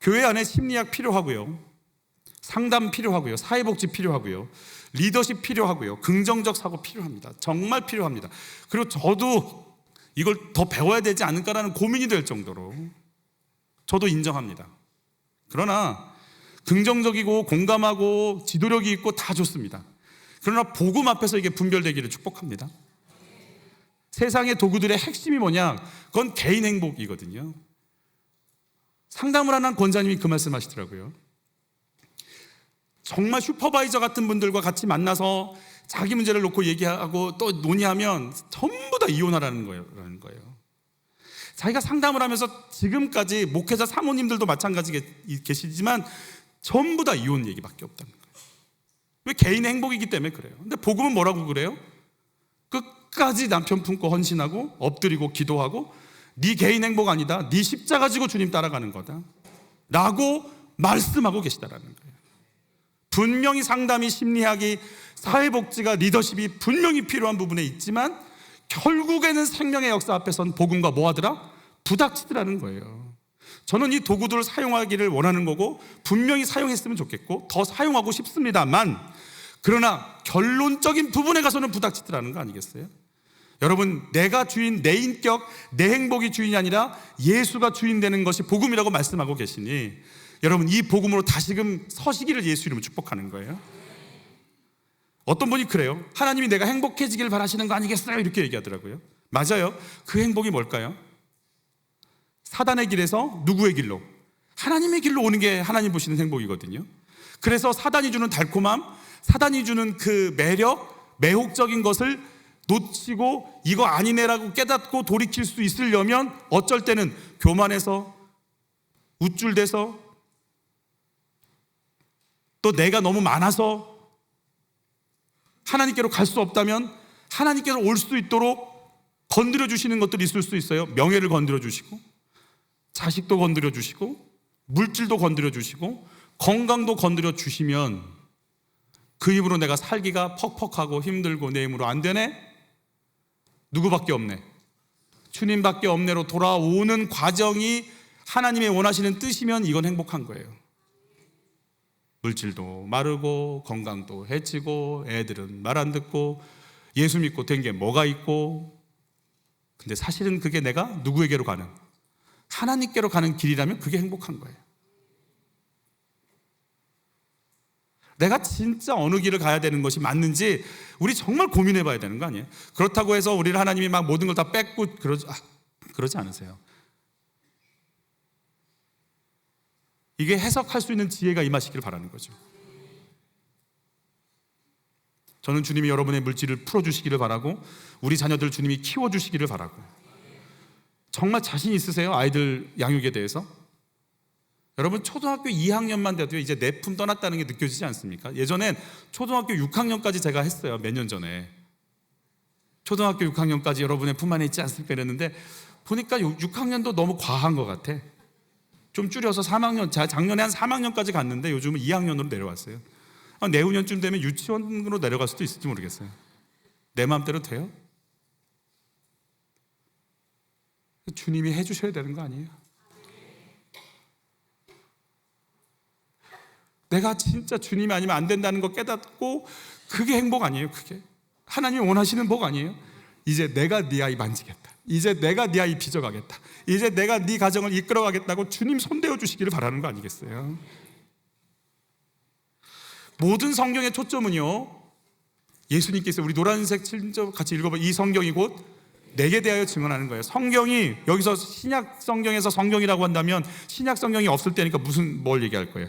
교회 안에 심리학 필요하고요, 상담 필요하고요, 사회복지 필요하고요, 리더십 필요하고요, 긍정적 사고 필요합니다. 정말 필요합니다. 그리고 저도 이걸 더 배워야 되지 않을까라는 고민이 될 정도로 저도 인정합니다. 그러나 긍정적이고 공감하고 지도력이 있고 다 좋습니다. 그러나 복음 앞에서 이게 분별되기를 축복합니다. 세상의 도구들의 핵심이 뭐냐? 그건 개인 행복이거든요. 상담을 하는 권사님이 그 말씀하시더라고요. 정말 슈퍼바이저 같은 분들과 같이 만나서 자기 문제를 놓고 얘기하고 또 논의하면 전부 다 이혼하라는 거예요. 자기가 상담을 하면서 지금까지 목회자 사모님들도 마찬가지 계시지만 전부 다 이혼 얘기밖에 없다는 거예요. 왜? 개인의 행복이기 때문에 그래요. 근데 복음은 뭐라고 그래요? 끝까지 남편 품고 헌신하고 엎드리고 기도하고 네 개인 행복 아니다, 네 십자가 지고 주님 따라가는 거다 라고 말씀하고 계시다라는 거예요. 분명히 상담이, 심리학이, 사회복지가, 리더십이 분명히 필요한 부분에 있지만 결국에는 생명의 역사 앞에선 복음과 뭐하더라? 부닥치더라는 거예요. 저는 이 도구들을 사용하기를 원하는 거고 분명히 사용했으면 좋겠고 더 사용하고 싶습니다만, 그러나 결론적인 부분에 가서는 부닥치더라는 거 아니겠어요? 여러분, 내가 주인, 내 인격, 내 행복이 주인이 아니라 예수가 주인 되는 것이 복음이라고 말씀하고 계시니 여러분, 이 복음으로 다시금 서시기를 예수 이름으로 축복하는 거예요. 어떤 분이 그래요. 하나님이 내가 행복해지길 바라시는 거 아니겠어요? 이렇게 얘기하더라고요. 맞아요. 그 행복이 뭘까요? 사단의 길에서 누구의 길로? 하나님의 길로 오는 게 하나님 보시는 행복이거든요. 그래서 사단이 주는 달콤함, 사단이 주는 그 매력, 매혹적인 것을 놓치고 이거 아니네라고 깨닫고 돌이킬 수 있으려면 어쩔 때는 교만해서, 우쭐대서, 또 내가 너무 많아서 하나님께로 갈 수 없다면 하나님께로 올 수 있도록 건드려 주시는 것들이 있을 수 있어요. 명예를 건드려 주시고, 자식도 건드려 주시고, 물질도 건드려 주시고, 건강도 건드려 주시면 그 힘으로 내가 살기가 퍽퍽하고 힘들고 내 힘으로 안 되네? 누구밖에 없네? 주님밖에 없네로 돌아오는 과정이 하나님의 원하시는 뜻이면 이건 행복한 거예요. 물질도 마르고 건강도 해치고 애들은 말 안 듣고 예수 믿고 된 게 뭐가 있고, 근데 사실은 그게 내가 누구에게로 가는, 하나님께로 가는 길이라면 그게 행복한 거예요. 내가 진짜 어느 길을 가야 되는 것이 맞는지 우리 정말 고민해 봐야 되는 거 아니에요? 그렇다고 해서 우리를 하나님이 막 모든 걸 다 뺏고 그러지 않으세요. 이게 해석할 수 있는 지혜가 임하시기를 바라는 거죠. 저는 주님이 여러분의 물질을 풀어주시기를 바라고, 우리 자녀들 주님이 키워주시기를 바라고. 정말 자신 있으세요? 아이들 양육에 대해서? 여러분 초등학교 2학년만 돼도 이제 내 품 떠났다는 게 느껴지지 않습니까? 예전엔 초등학교 6학년까지 제가 했어요. 몇 년 전에 초등학교 6학년까지 여러분의 품 안에 있지 않습니까? 이랬는데 보니까 6학년도 너무 과한 것 같아. 좀 줄여서 3학년, 작년에 한 3학년까지 갔는데 요즘은 2학년으로 내려왔어요. 내후년쯤 되면 유치원으로 내려갈 수도 있을지 모르겠어요. 내 마음대로 돼요? 주님이 해주셔야 되는 거 아니에요? 내가 진짜 주님이 아니면 안 된다는 거 깨닫고, 그게 행복 아니에요? 그게 하나님이 원하시는 복 아니에요? 이제 내가 네 아이 만지겠다, 이제 내가 네 아이 빚어가겠다, 이제 내가 네 가정을 이끌어가겠다고 주님 손대어 주시기를 바라는 거 아니겠어요? 모든 성경의 초점은요, 예수님께서, 우리 노란색 칠점 같이 읽어봐. 이 성경이 곧 내게 대하여 증언하는 거예요. 성경이 여기서 신약 성경에서 성경이라고 한다면 신약 성경이 없을 때니까 뭘 얘기할 거예요?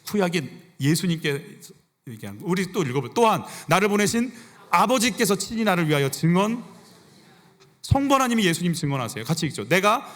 구약인 예수님께 얘기한 거. 우리 또 읽어봐요. 또한 나를 보내신 아버지께서 친히 나를 위하여 증언, 성부 하나님이 예수님 증언하세요. 같이 읽죠. 내가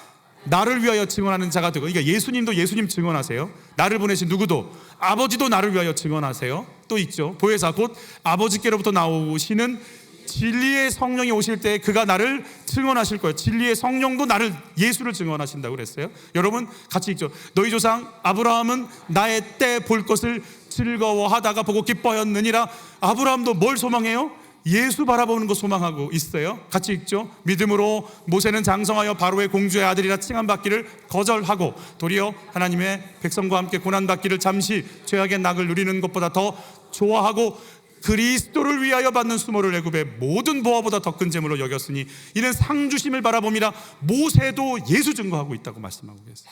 나를 위하여 증언하는 자가 되고, 그러니까 예수님도 예수님 증언하세요. 나를 보내신 누구도, 아버지도 나를 위하여 증언하세요. 또 있죠. 보혜사 곧 아버지께로부터 나오시는 진리의 성령이 오실 때 그가 나를 증언하실 거예요. 진리의 성령도 나를, 예수를 증언하신다고 그랬어요. 여러분 같이 읽죠. 너희 조상 아브라함은 나의 때 볼 것을 즐거워하다가 보고 기뻐하였느니라. 아브라함도 뭘 소망해요? 예수 바라보는 거 소망하고 있어요. 같이 읽죠. 믿음으로 모세는 장성하여 바로의 공주의 아들이라 칭함받기를 거절하고 도리어 하나님의 백성과 함께 고난받기를 잠시 죄악의 낙을 누리는 것보다 더 좋아하고 그리스도를 위하여 받는 수모를 애굽의 모든 보화보다 더 큰 재물로 여겼으니 이는 상 주심을 바라봄이라. 모세도 예수 증거하고 있다고 말씀하고 계세요.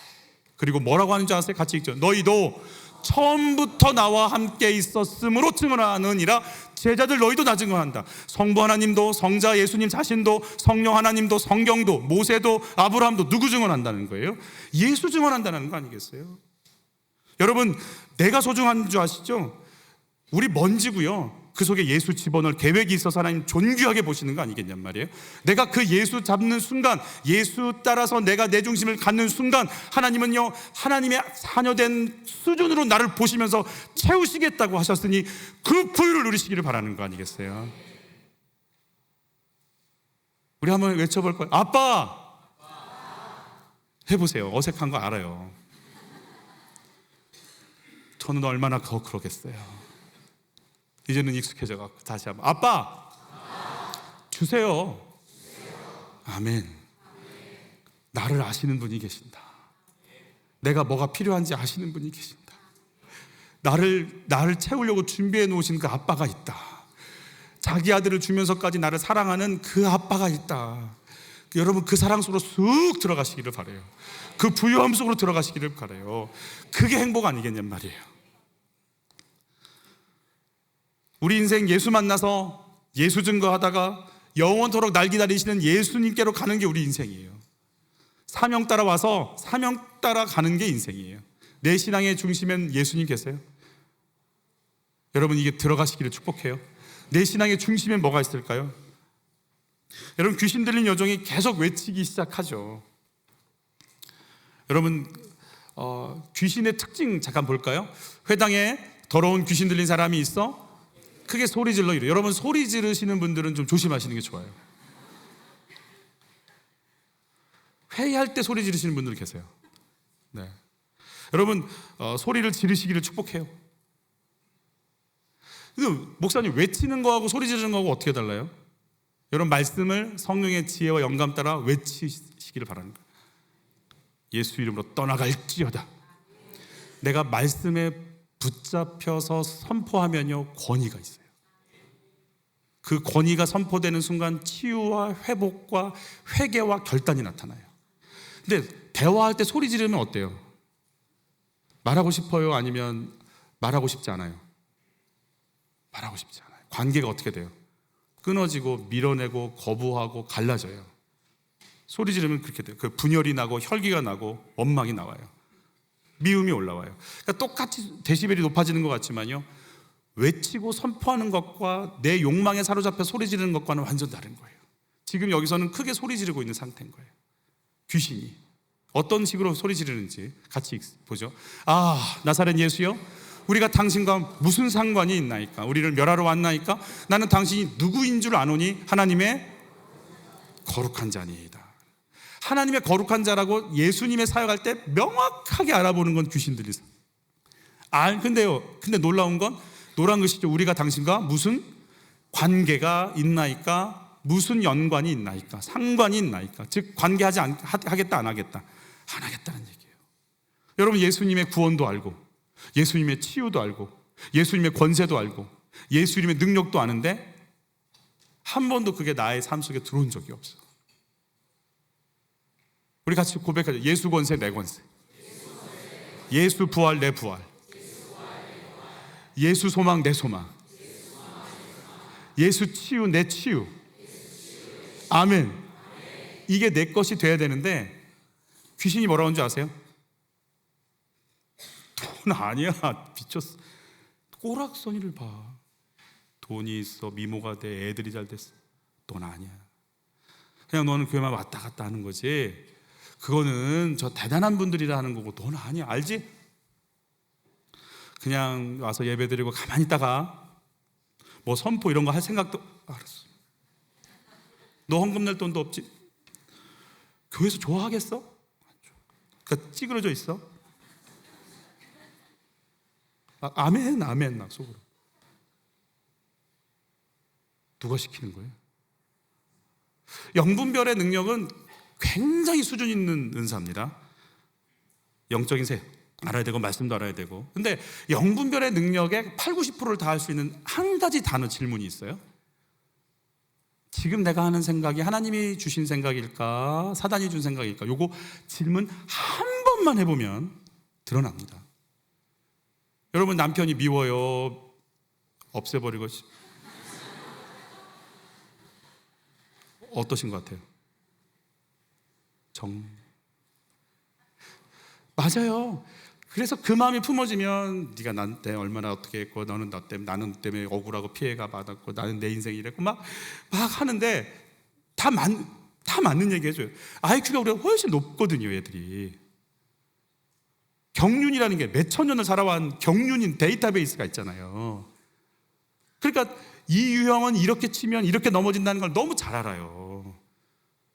그리고 뭐라고 하는지 아세요? 같이 읽죠. 너희도 처음부터 나와 함께 있었으므로 증언하느니라. 제자들 너희도 나 증언한다. 성부 하나님도, 성자 예수님 자신도, 성령 하나님도, 성경도, 모세도, 아브라함도 누구 증언한다는 거예요? 예수 증언한다는 거 아니겠어요? 여러분 내가 소중한 줄 아시죠? 우리 먼지고요, 그 속에 예수 집어넣을 계획이 있어서 하나님 존귀하게 보시는 거 아니겠냔 말이에요. 내가 그 예수 잡는 순간, 예수 따라서 내가 내 중심을 갖는 순간 하나님은요, 하나님의 자녀된 수준으로 나를 보시면서 채우시겠다고 하셨으니 그 부유를 누리시기를 바라는 거 아니겠어요? 우리 한번 외쳐볼 거예요. 아빠! 해보세요. 어색한 거 알아요. 저는 얼마나 더 그러겠어요. 이제는 익숙해져갖고 다시 한번 아빠 주세요. 아멘. 나를 아시는 분이 계신다. 내가 뭐가 필요한지 아시는 분이 계신다. 나를 채우려고 준비해 놓으신 그 아빠가 있다. 자기 아들을 주면서까지 나를 사랑하는 그 아빠가 있다. 여러분 그 사랑 속으로 쑥 들어가시기를 바라요. 그 부유함 속으로 들어가시기를 바라요. 그게 행복 아니겠냔 말이에요. 우리 인생 예수 만나서 예수 증거하다가 영원토록 날 기다리시는 예수님께로 가는 게 우리 인생이에요. 사명 따라 와서 사명 따라 가는 게 인생이에요. 내 신앙의 중심엔 예수님 계세요? 여러분 이게 들어가시기를 축복해요. 내 신앙의 중심엔 뭐가 있을까요? 여러분 귀신 들린 여종이 계속 외치기 시작하죠. 여러분 귀신의 특징 잠깐 볼까요? 회당에 더러운 귀신 들린 사람이 있어 크게 소리 질러 이래요. 여러분 소리 지르시는 분들은 좀 조심하시는 게 좋아요. 회의할 때 소리 지르시는 분들 계세요. 네. 여러분 소리를 지르시기를 축복해요. 근데 목사님 외치는 거하고 소리 지르는 거하고 어떻게 달라요? 여러분 말씀을 성령의 지혜와 영감 따라 외치시기를 바라는 거예요. 예수 이름으로 떠나갈지어다. 내가 말씀에 붙잡혀서 선포하면요 권위가 있어요. 그 권위가 선포되는 순간 치유와 회복과 회개와 결단이 나타나요. 근데 대화할 때 소리 지르면 어때요? 말하고 싶어요? 아니면 말하고 싶지 않아요? 말하고 싶지 않아요. 관계가 어떻게 돼요? 끊어지고 밀어내고 거부하고 갈라져요. 소리 지르면 그렇게 돼요. 그 분열이 나고 혈기가 나고 원망이 나와요. 미움이 올라와요. 그러니까 똑같이 데시벨이 높아지는 것 같지만요, 외치고 선포하는 것과 내 욕망에 사로잡혀 소리 지르는 것과는 완전 다른 거예요. 지금 여기서는 크게 소리 지르고 있는 상태인 거예요. 귀신이 어떤 식으로 소리 지르는지 같이 보죠. 아, 나사렛 예수여, 우리가 당신과 무슨 상관이 있나이까? 우리를 멸하러 왔나이까? 나는 당신이 누구인 줄 아노니 하나님의 거룩한 자니이다. 하나님의 거룩한 자라고 예수님의 사역할 때 명확하게 알아보는 건 귀신들이. 근데 놀라운 건 노란 것이죠. 우리가 당신과 무슨 관계가 있나이까? 무슨 연관이 있나이까? 상관이 있나이까? 즉 하겠다 안 하겠다? 안 하겠다는 얘기예요. 여러분, 예수님의 구원도 알고, 예수님의 치유도 알고, 예수님의 권세도 알고, 예수님의 능력도 아는데 한 번도 그게 나의 삶 속에 들어온 적이 없어. 우리 같이 고백하죠. 예수 권세 내 권세, 예수 부활 내 부활, 예수 소망 내 소망, 예수 치유 내 치유. 아멘. 이게 내 것이 돼야 되는데 귀신이 뭐라고 하는 줄 아세요? 돈 아니야, 미쳤어. 꼬락서니를 봐. 돈이 있어, 미모가 돼, 애들이 잘 됐어. 돈 아니야. 그냥 너는 교회만 왔다 갔다 하는 거지. 그거는 저 대단한 분들이라 하는 거고, 돈 아니야. 알지? 그냥 와서 예배드리고 가만히 있다가 뭐 선포 이런 거 할 생각도. 알았어. 너 헌금 낼 돈도 없지? 교회에서 좋아하겠어? 그러니까 찌그러져 있어. 아멘 아멘 막 속으로. 누가 시키는 거예요? 영분별의 능력은 굉장히 수준 있는 은사입니다. 영적인 세 알아야 되고 말씀도 알아야 되고. 근데 영분별의 능력의 80~90%를 다 할 수 있는 한 가지 단어 질문이 있어요. 지금 내가 하는 생각이 하나님이 주신 생각일까, 사단이 준 생각일까? 요거 질문 한 번만 해보면 드러납니다. 여러분, 남편이 미워요, 없애버리고 어떠신 것 같아요? 맞아요. 그래서 그 마음이 품어지면 네가 나한테 얼마나 어떻게 했고, 너는 나는 때문에 억울하고 피해가 받았고, 나는 내 인생이 이랬고 막 하는데 다 맞는 얘기 해줘요. IQ가 우리가 훨씬 높거든요, 얘들이. 경륜이라는 게 몇천 년을 살아온 경륜인 데이터베이스가 있잖아요. 그러니까 이 유형은 이렇게 치면 이렇게 넘어진다는 걸 너무 잘 알아요.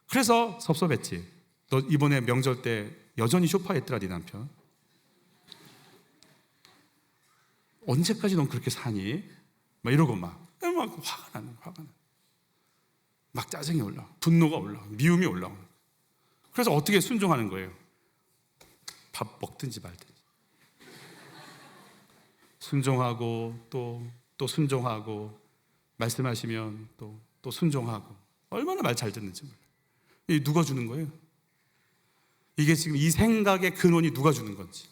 그래서 섭섭했지. 너 이번에 명절 때 여전히 쇼파했더라, 네 남편. 언제까지 넌 그렇게 사니? 막 이러고 막 화가 나는. 막 짜증이 올라, 분노가 올라, 미움이 올라. 그래서 어떻게 순종하는 거예요? 밥 먹든지 말든지. 순종하고 또 순종하고, 말씀하시면 또 순종하고. 얼마나 말 잘 듣는지 몰라요. 이게 누가 주는 거예요? 이게 지금 이 생각의 근원이 누가 주는 건지.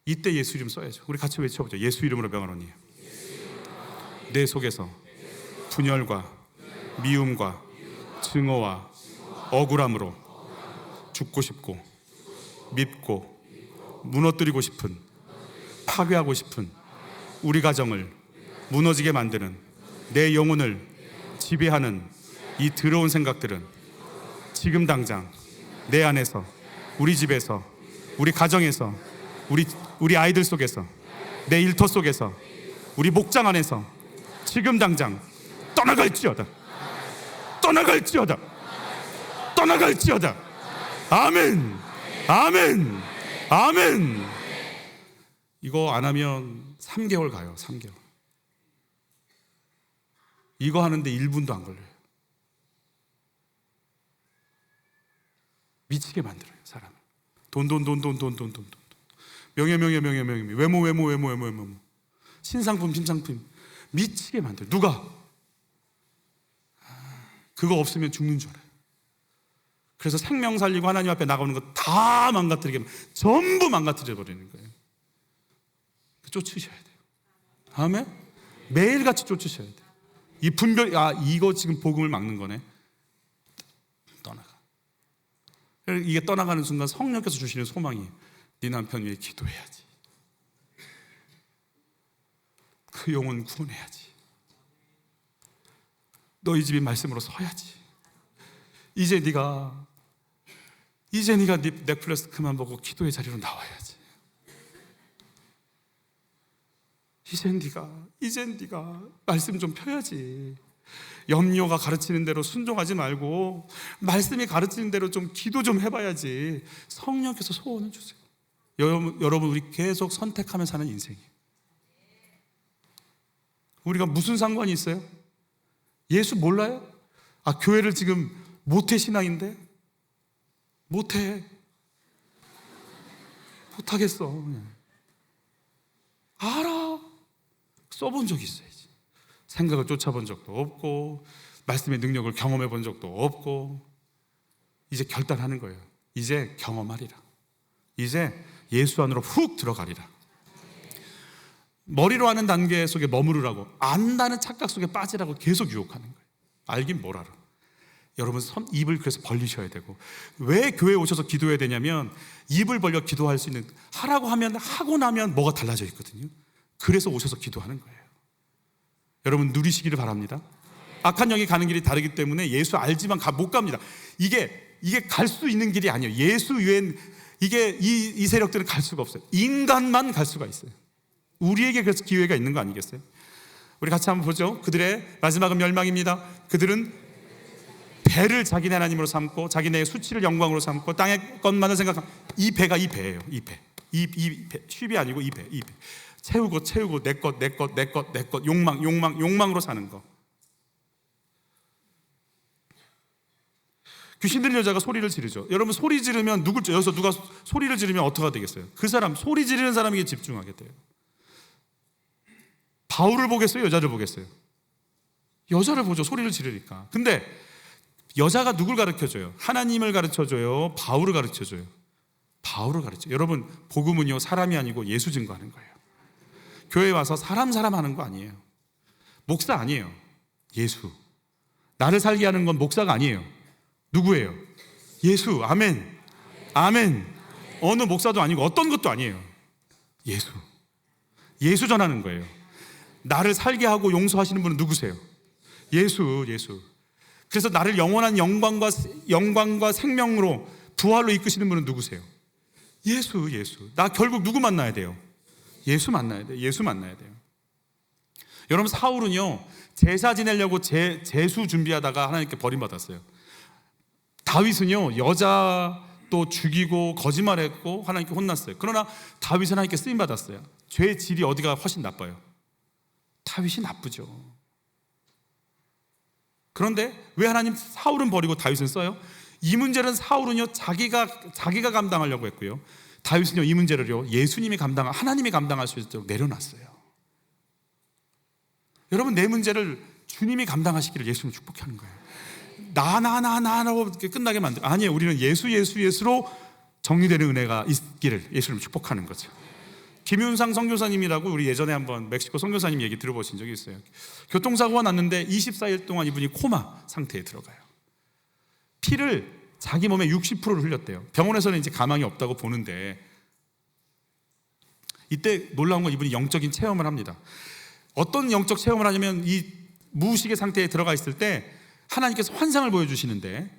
이때 예수 이름 써야죠. 우리 같이 외쳐보죠. 예수 이름으로 명하노니 내 속에서 분열과 미움과 증오와 억울함으로 죽고 싶고 밉고 무너뜨리고 싶은, 파괴하고 싶은 우리 가정을 무너지게 만드는, 내 영혼을 지배하는 이 더러운 생각들은 지금 당장 내 안에서, 우리 집에서, 우리 가정에서, 우리 아이들 속에서, 내 일터 속에서, 우리 목장 안에서 지금 당장 떠나갈지어다. 떠나갈지어다. 떠나갈지어다. 아멘. 아멘. 아멘. 이거 안 하면 3개월 가요. 3개월. 이거 하는데 1분도 안 걸려요. 미치게 만들어요, 사람을. 돈. 외모. 신상품, 미치게 만들어. 누가? 그거 없으면 죽는 줄 알아요. 그래서 생명 살리고 하나님 앞에 나가는 거 다 망가뜨리게, 전부 망가뜨려 버리는 거예요. 쫓으셔야 돼요. 아멘? 매일같이 쫓으셔야 돼요. 이 분별, 이거 지금 복음을 막는 거네. 떠나가. 이게 떠나가는 순간 성령께서 주시는 소망이, 네 남편 위해 기도해야지. 그 영혼 구원해야지. 너희 집이 말씀으로 서야지. 이제 네가 넷플릭스 그만 보고 기도의 자리로 나와야지. 이젠 네가 말씀 좀 펴야지. 염려가 가르치는 대로 순종하지 말고 말씀이 가르치는 대로 좀 기도 좀 해봐야지. 성령께서 소원을 주세요. 여러분 우리 계속 선택하며 사는 인생이에요. 우리가 무슨 상관이 있어요? 예수 몰라요? 교회를 지금 모태 신앙인데? 못하겠어. 알아. 써본 적이 있어야지. 생각을 쫓아본 적도 없고 말씀의 능력을 경험해 본 적도 없고, 이제 결단하는 거예요. 이제 경험하리라. 이제 예수 안으로 훅 들어가리라. 머리로 하는 단계 속에 머무르라고, 안다는 착각 속에 빠지라고 계속 유혹하는 거예요. 알긴 뭘 알아. 여러분 입을 그래서 벌리셔야 되고, 왜 교회에 오셔서 기도해야 되냐면 입을 벌려 기도할 수 있는, 하라고 하면 하고 나면 뭐가 달라져 있거든요. 그래서 오셔서 기도하는 거예요. 여러분 누리시기를 바랍니다. 악한 영이 가는 길이 다르기 때문에 예수 알지만 못 갑니다. 이게 갈 수 있는 길이 아니에요. 예수 외엔 이 세력들은 갈 수가 없어요. 인간만 갈 수가 있어요. 우리에게 그래서 기회가 있는 거 아니겠어요? 우리 같이 한번 보죠. 그들의 마지막은 멸망입니다. 그들은 배를 자기네 하나님으로 삼고 자기네의 수치를 영광으로 삼고 땅의 것만을 생각하고, 이 배가 이 배예요. 이 배. 쉽이 아니고 이 배. 채우고 내 것 욕망으로 사는 거. 귀신 들린 여자가 소리를 지르죠. 여러분 소리 지르면 여기서 누가 소리를 지르면 어떻게 되겠어요? 그 사람, 소리 지르는 사람에게 집중하게 돼요. 바울을 보겠어요? 여자를 보겠어요? 여자를 보죠. 소리를 지르니까. 근데 여자가 누굴 가르쳐줘요? 하나님을 가르쳐줘요? 바울을 가르쳐줘요? 바울을 가르쳐요. 여러분 복음은요 사람이 아니고 예수 증거하는 거예요. 교회에 와서 사람 하는 거 아니에요. 목사 아니에요. 예수. 나를 살게 하는 건 목사가 아니에요. 누구예요? 예수. 아멘. 어느 목사도 아니고 어떤 것도 아니에요. 예수 전하는 거예요. 나를 살게 하고 용서하시는 분은 누구세요? 예수. 그래서 나를 영원한 영광과 생명으로 부활로 이끄시는 분은 누구세요? 예수. 나 결국 누구 만나야 돼요? 예수 만나야 돼요. 여러분 사울은요 제사 지내려고 제수 준비하다가 하나님께 버림받았어요. 다윗은요 여자 또 죽이고 거짓말했고 하나님께 혼났어요. 그러나 다윗은 하나님께 쓰임받았어요. 죄의 질이 어디가 훨씬 나빠요? 다윗이 나쁘죠. 그런데 왜 하나님 사울은 버리고 다윗은 써요? 이 문제는 사울은요 자기가 감당하려고 했고요, 다윗은요 이 문제를요 하나님이 감당할 수 있도록 내려놨어요. 여러분 내 문제를 주님이 감당하시기를 예수님 축복하는 거예요. 나라고 이렇게 끝나게 만들. 아니에요. 우리는 예수로 정리되는 은혜가 있기를 예수님 축복하는 거죠. 김윤상 선교사님이라고 우리 예전에 한번 멕시코 선교사님 얘기 들어보신 적이 있어요. 교통사고가 났는데 24일 동안 이분이 코마 상태에 들어가요. 피를 자기 몸의 60%를 흘렸대요. 병원에서는 이제 가망이 없다고 보는데, 이때 놀라운 건 이분이 영적인 체험을 합니다. 어떤 영적 체험을 하냐면 이 무의식의 상태에 들어가 있을 때 하나님께서 환상을 보여주시는데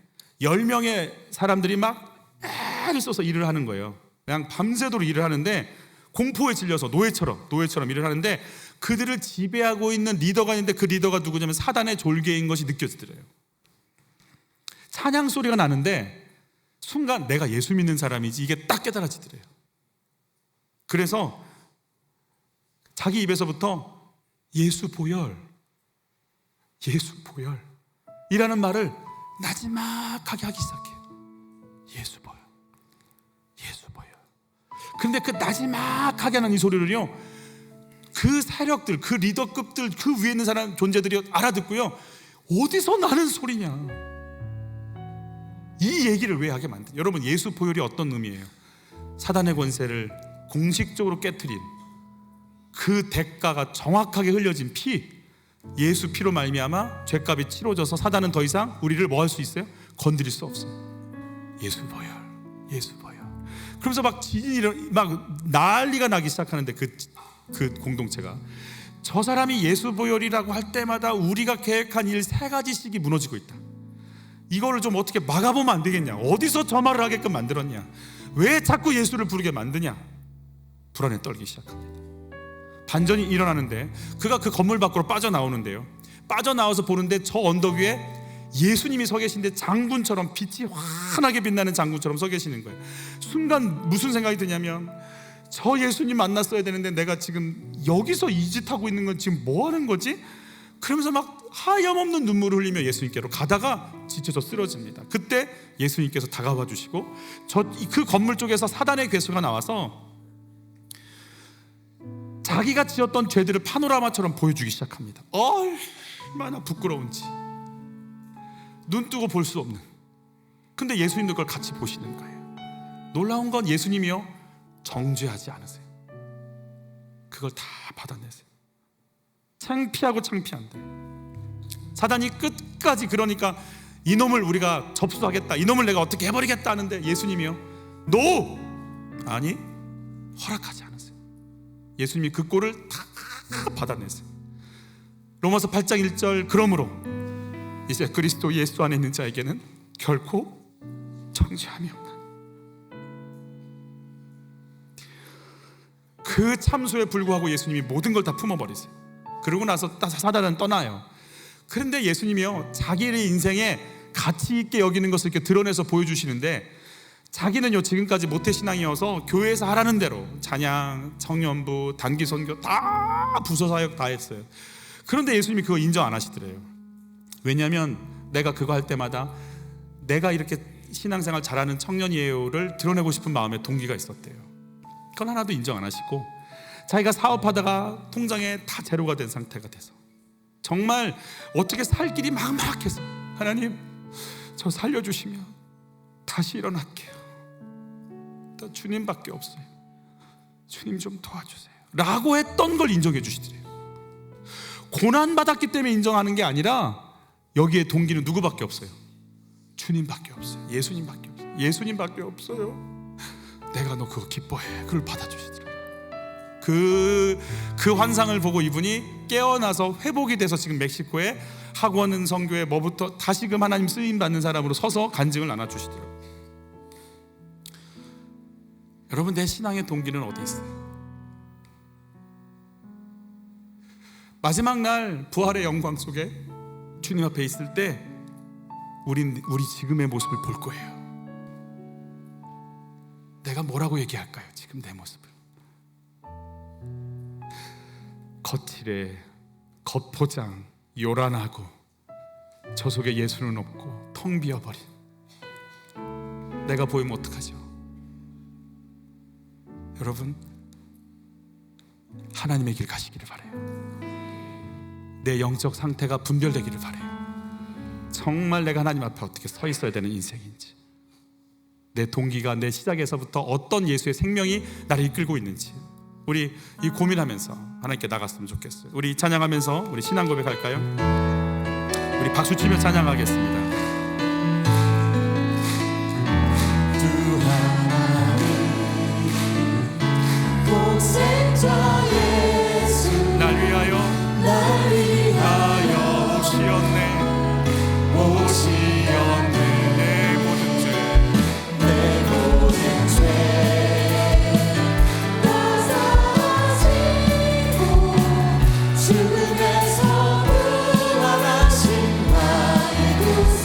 10명의 사람들이 막 애를 써서 일을 하는 거예요. 그냥 밤새도록 일을 하는데 공포에 질려서 노예처럼 일을 하는데, 그들을 지배하고 있는 리더가 있는데 그 리더가 누구냐면 사단의 졸개인 것이 느껴지더래요. 찬양 소리가 나는데 순간 내가 예수 믿는 사람이지 이게 딱 깨달아지더래요. 그래서 자기 입에서부터 예수 보혈 이라는 말을 나지막하게 하기 시작해요. 예수 보혈. 그런데 그 나지막하게 하는 이 소리를요, 그 세력들, 그 리더급들, 그 위에 있는 사람 존재들이 알아듣고요, 어디서 나는 소리냐, 이 얘기를 왜 하게 만든. 여러분, 예수 보혈이 어떤 의미예요? 사단의 권세를 공식적으로 깨트린 그 대가가 정확하게 흘려진 피, 예수 피로 말미암아 죄값이 치러져서 사단은 더 이상 우리를 뭐 할 수 있어요? 건드릴 수 없어요. 예수 보혈, 예수 보혈. 그러면서 막 지진이 막 난리가 나기 시작하는데 그 공동체가, 저 사람이 예수 보혈이라고 할 때마다 우리가 계획한 일 3가지씩이 무너지고 있다. 이거를 좀 어떻게 막아보면 안 되겠냐? 어디서 저 말을 하게끔 만들었냐? 왜 자꾸 예수를 부르게 만드냐? 불안에 떨기 시작합니다. 반전이 일어나는데 그가 그 건물 밖으로 빠져나오는데요, 빠져나와서 보는데 저 언덕 위에 예수님이 서 계신데 장군처럼, 빛이 환하게 빛나는 장군처럼 서 계시는 거예요. 순간 무슨 생각이 드냐면, 저 예수님 만났어야 되는데 내가 지금 여기서 이 짓 하고 있는 건 지금 뭐 하는 거지? 그러면서 막 하염없는 눈물을 흘리며 예수님께로 가다가 지쳐서 쓰러집니다. 그때 예수님께서 다가와 주시고 그 건물 쪽에서 사단의 괴수가 나와서 자기가 지었던 죄들을 파노라마처럼 보여주기 시작합니다. 얼마나 부끄러운지, 눈 뜨고 볼 수 없는. 근데 예수님도 그걸 같이 보시는 거예요. 놀라운 건 예수님이요, 정죄하지 않으세요. 그걸 다 받아내세요. 창피하고 창피한데 사단이 끝까지, 그러니까 이놈을 우리가 접수하겠다, 이놈을 내가 어떻게 해버리겠다 하는데 예수님이요, 노! 아니, 허락하지 않으세요. 예수님이 그 꼴을 다 받아내세요. 로마서 8장 1절, 그러므로 이제 그리스도 예수 안에 있는 자에게는 결코 정죄함이 없다. 그 참소에 불구하고 예수님이 모든 걸 다 품어버리세요. 그러고 나서 사단은 떠나요. 그런데 예수님이요, 자기의 인생에 가치 있게 여기는 것을 이렇게 드러내서 보여주시는데, 자기는요 지금까지 모태신앙이어서 교회에서 하라는 대로 찬양, 청년부, 단기 선교 다 부서사역 다 했어요. 그런데 예수님이 그거 인정 안 하시더래요. 왜냐하면 내가 그거 할 때마다 내가 이렇게 신앙생활 잘하는 청년이에요를 드러내고 싶은 마음에 동기가 있었대요. 그건 하나도 인정 안 하시고, 자기가 사업하다가 통장에 다 제로가 된 상태가 돼서 정말 어떻게 살 길이 막막해서, 하나님 저 살려주시면 다시 일어날게요. 나 주님밖에 없어요. 주님 좀 도와주세요 라고 했던 걸 인정해 주시더래요. 고난받았기 때문에 인정하는 게 아니라 여기에 동기는 누구밖에 없어요? 주님밖에 없어요. 예수님밖에 없어요. 예수님밖에 없어요. 내가 너 그거 기뻐해. 그걸 받아주시더래요. 그 환상을 보고 이분이 깨어나서 회복이 돼서 지금 멕시코에 학원은 선교에 뭐부터 다시금 하나님 쓰임 받는 사람으로 서서 간증을 나눠주시더라고요. 여러분, 내 신앙의 동기는 어디 있어요? 마지막 날 부활의 영광 속에 주님 앞에 있을 때 우리 지금의 모습을 볼 거예요. 내가 뭐라고 얘기할까요? 지금 내 모습을 거칠해, 겉포장, 요란하고 저 속에 예수는 없고 텅 비어버린 내가 보이면 어떡하죠? 여러분, 하나님의 길 가시기를 바라요. 내 영적 상태가 분별되기를 바라요. 정말 내가 하나님 앞에 어떻게 서 있어야 되는 인생인지, 내 동기가 내 시작에서부터 어떤 예수의 생명이 나를 이끌고 있는지, 우리 이 고민하면서 하나님께 나갔으면 좋겠어요. 우리 찬양하면서 우리 신앙 고백할까요? 우리 박수 치며 찬양하겠습니다. 날 위하여 오시었네 내 모든 죄 다 사하시고 죽음에서 부활하신 나의 구세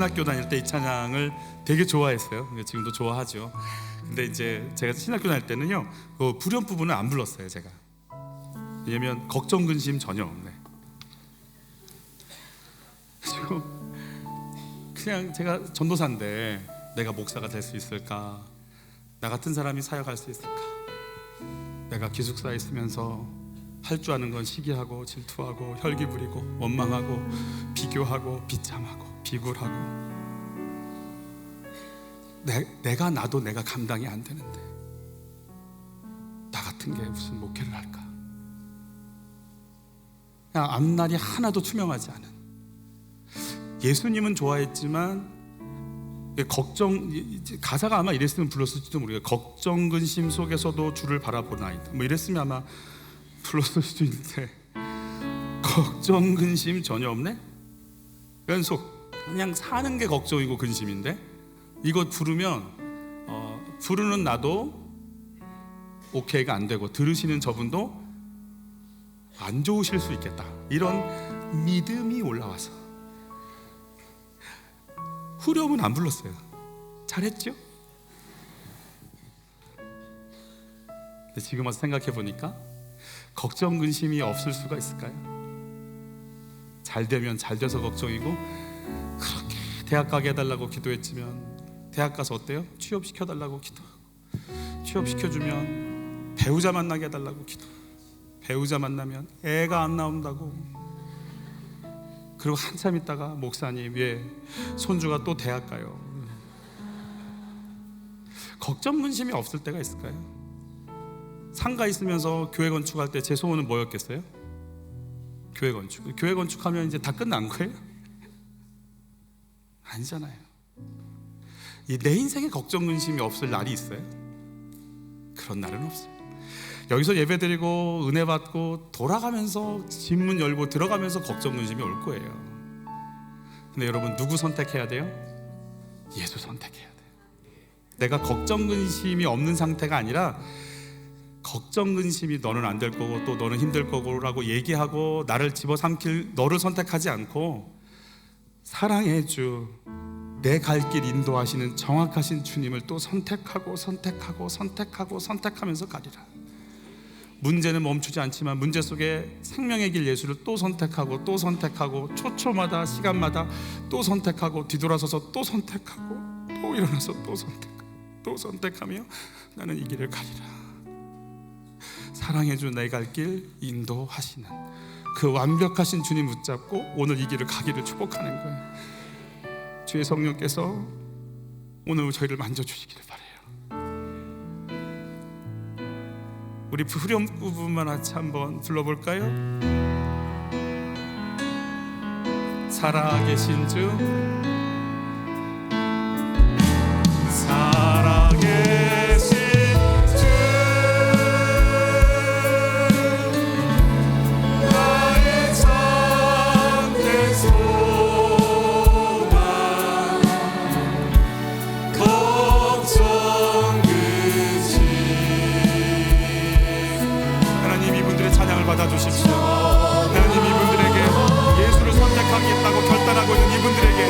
신학교 다닐 때 이 찬양을 되게 좋아했어요. 지금도 좋아하죠. 근데 이제 제가 신학교 다닐 때는요, 그 후렴 부분은 안 불렀어요, 제가. 왜냐면 걱정 근심 전혀 없네. 그리고 그냥 제가 전도사인데 내가 목사가 될 수 있을까? 나 같은 사람이 사역할 수 있을까? 내가 기숙사에 있으면서 할 줄 아는 건 시기하고 질투하고 혈기 부리고 원망하고 비교하고 비참하고 비굴하고, 내가 나도 내가 감당이 안 되는데 나 같은 게 무슨 목회를 할까? 그냥 앞날이 하나도 투명하지 않은, 예수님은 좋아했지만 걱정, 가사가 아마 이랬으면 불렀을지도 모르겠어요. 걱정 근심 속에서도 주를 바라보나이다, 뭐 이랬으면 아마 불렀을 수도 있는데, 걱정 근심 전혀 없네? 연속 그냥 사는 게 걱정이고 근심인데, 이거 부르면 부르는 나도 오케이가 안 되고 들으시는 저분도 안 좋으실 수 있겠다, 이런 믿음이 올라와서 후렴은 안 불렀어요. 잘했죠? 근데 지금 와서 생각해 보니까 걱정 근심이 없을 수가 있을까요? 잘 되면 잘 돼서 걱정이고, 그렇게 대학 가게 해달라고 기도했지만 대학 가서 어때요? 취업시켜달라고 기도하고, 취업시켜주면 배우자 만나게 해달라고 기도하고, 배우자 만나면 애가 안 나온다고, 그리고 한참 있다가 목사님, 예, 손주가 또 대학 가요. 걱정 근심이 없을 때가 있을까요? 상가 있으면서 교회 건축할 때 제 소원은 뭐였겠어요? 교회 건축. 교회 건축하면 이제 다 끝난 거예요? 아니잖아요. 내 인생에 걱정 근심이 없을 날이 있어요? 그런 날은 없어요. 여기서 예배드리고 은혜 받고 돌아가면서 집문 열고 들어가면서 걱정 근심이 올 거예요. 근데 여러분, 누구 선택해야 돼요? 예수 선택해야 돼요. 내가 걱정 근심이 없는 상태가 아니라, 걱정 근심이 너는 안 될 거고 또 너는 힘들 거고라고 얘기하고 나를 집어삼킬 너를 선택하지 않고, 사랑의 주, 내 갈 길 인도하시는 정확하신 주님을 또 선택하고 선택하면서 가리라. 문제는 멈추지 않지만 문제 속에 생명의 길 예수를 또 선택하고 초초마다 시간마다 또 선택하고, 뒤돌아서서 또 선택하고, 또 일어나서 또 선택하며 나는 이 길을 가리라. 사랑해 주 내 갈 길 인도하시는 그 완벽하신 주님 붙잡고 오늘 이 길을 가기를 축복하는 거예요. 주의 성령께서 오늘 저희를 만져주시기를 바라요. 우리 후렴 부분만 같이 한번 불러볼까요? 살아계신 주, 살아계신 주, 나의 참된 소망, 걱정 근심. 하나님, 이분들의 찬양을 받아주십시오. 하나님, 이분들에게 예수를 선택하겠다고 결단하고 있는 이분들에게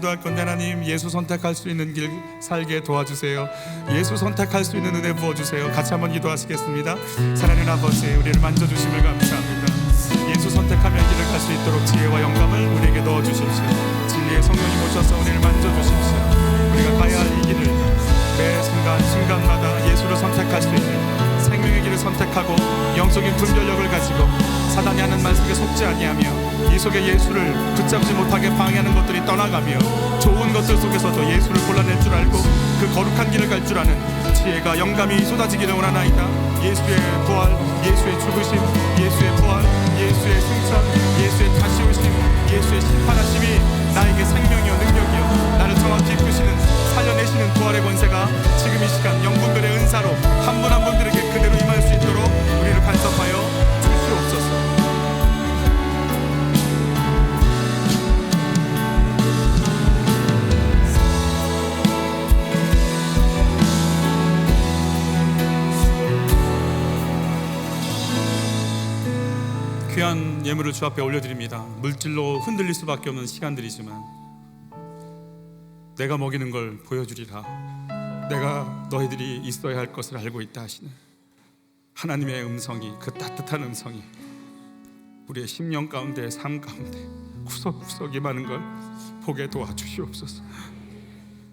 기도할 건데 하나님 예수 선택할 수 있는 길 살게 도와주세요. 예수 선택할 수 있는 은혜 부어주세요. 같이 한번 기도하시겠습니다. 사랑하는 아버지, 우리를 만져주심을 감사합니다. 예수 선택하며 길을 갈 수 있도록 지혜와 영감을 우리에게 넣어주십시오. 진리의 성령님 오셔서 우리를 만져주십시오. 우리가 가야 할 이 길을 매 순간마다 예수를 선택할 수 있는 생명의 길을 선택하고 영적인 분별력을 가지고 사단이 하는 말씀에 속지 아니하며 이 속에 예수를 붙잡지 못하게 방해하는 것들이 떠나가며 좋은 것들 속에서도 예수를 골라낼 줄 알고 그 거룩한 길을 갈 줄 아는 지혜가 영감이 쏟아지기를 원하나이다. 예수의 부활, 예수의 죽으심, 예수의 부활, 예수의 승천, 예수의 다시 오심, 예수의 심판하심이 나에게 생명이요 능력이요 나를 정확히 이끄시는 살려내시는 부활의 권세가 지금 이 시간 영분별의 은사로 한 분 한 분들에게 그대로 임할 수 있도록 우리를 간섭하여 주시옵소서. 귀한 예물을 주 앞에 올려드립니다. 물질로 흔들릴 수밖에 없는 시간들이지만 내가 먹이는 걸 보여주리라. 내가 너희들이 있어야 할 것을 알고 있다 하시는 하나님의 음성이, 그 따뜻한 음성이 우리의 심령 가운데, 삶 가운데 구석구석 임하는 걸 보게 도와주시옵소서.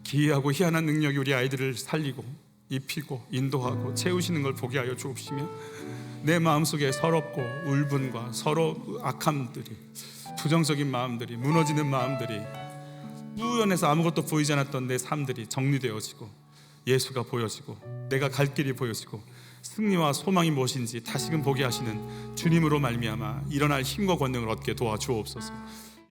기이하고 희한한 능력이 우리 아이들을 살리고 입히고 인도하고 채우시는 걸 보게 하여 주옵시며 내 마음속에 서럽고 울분과 서로 악함들이, 부정적인 마음들이, 무너지는 마음들이, 우연해서 아무것도 보이지 않았던 내 삶들이 정리되어지고 예수가 보여지고 내가 갈 길이 보여지고 승리와 소망이 무엇인지 다시금 보게 하시는 주님으로 말미암아 일어날 힘과 권능을 얻게 도와주옵소서.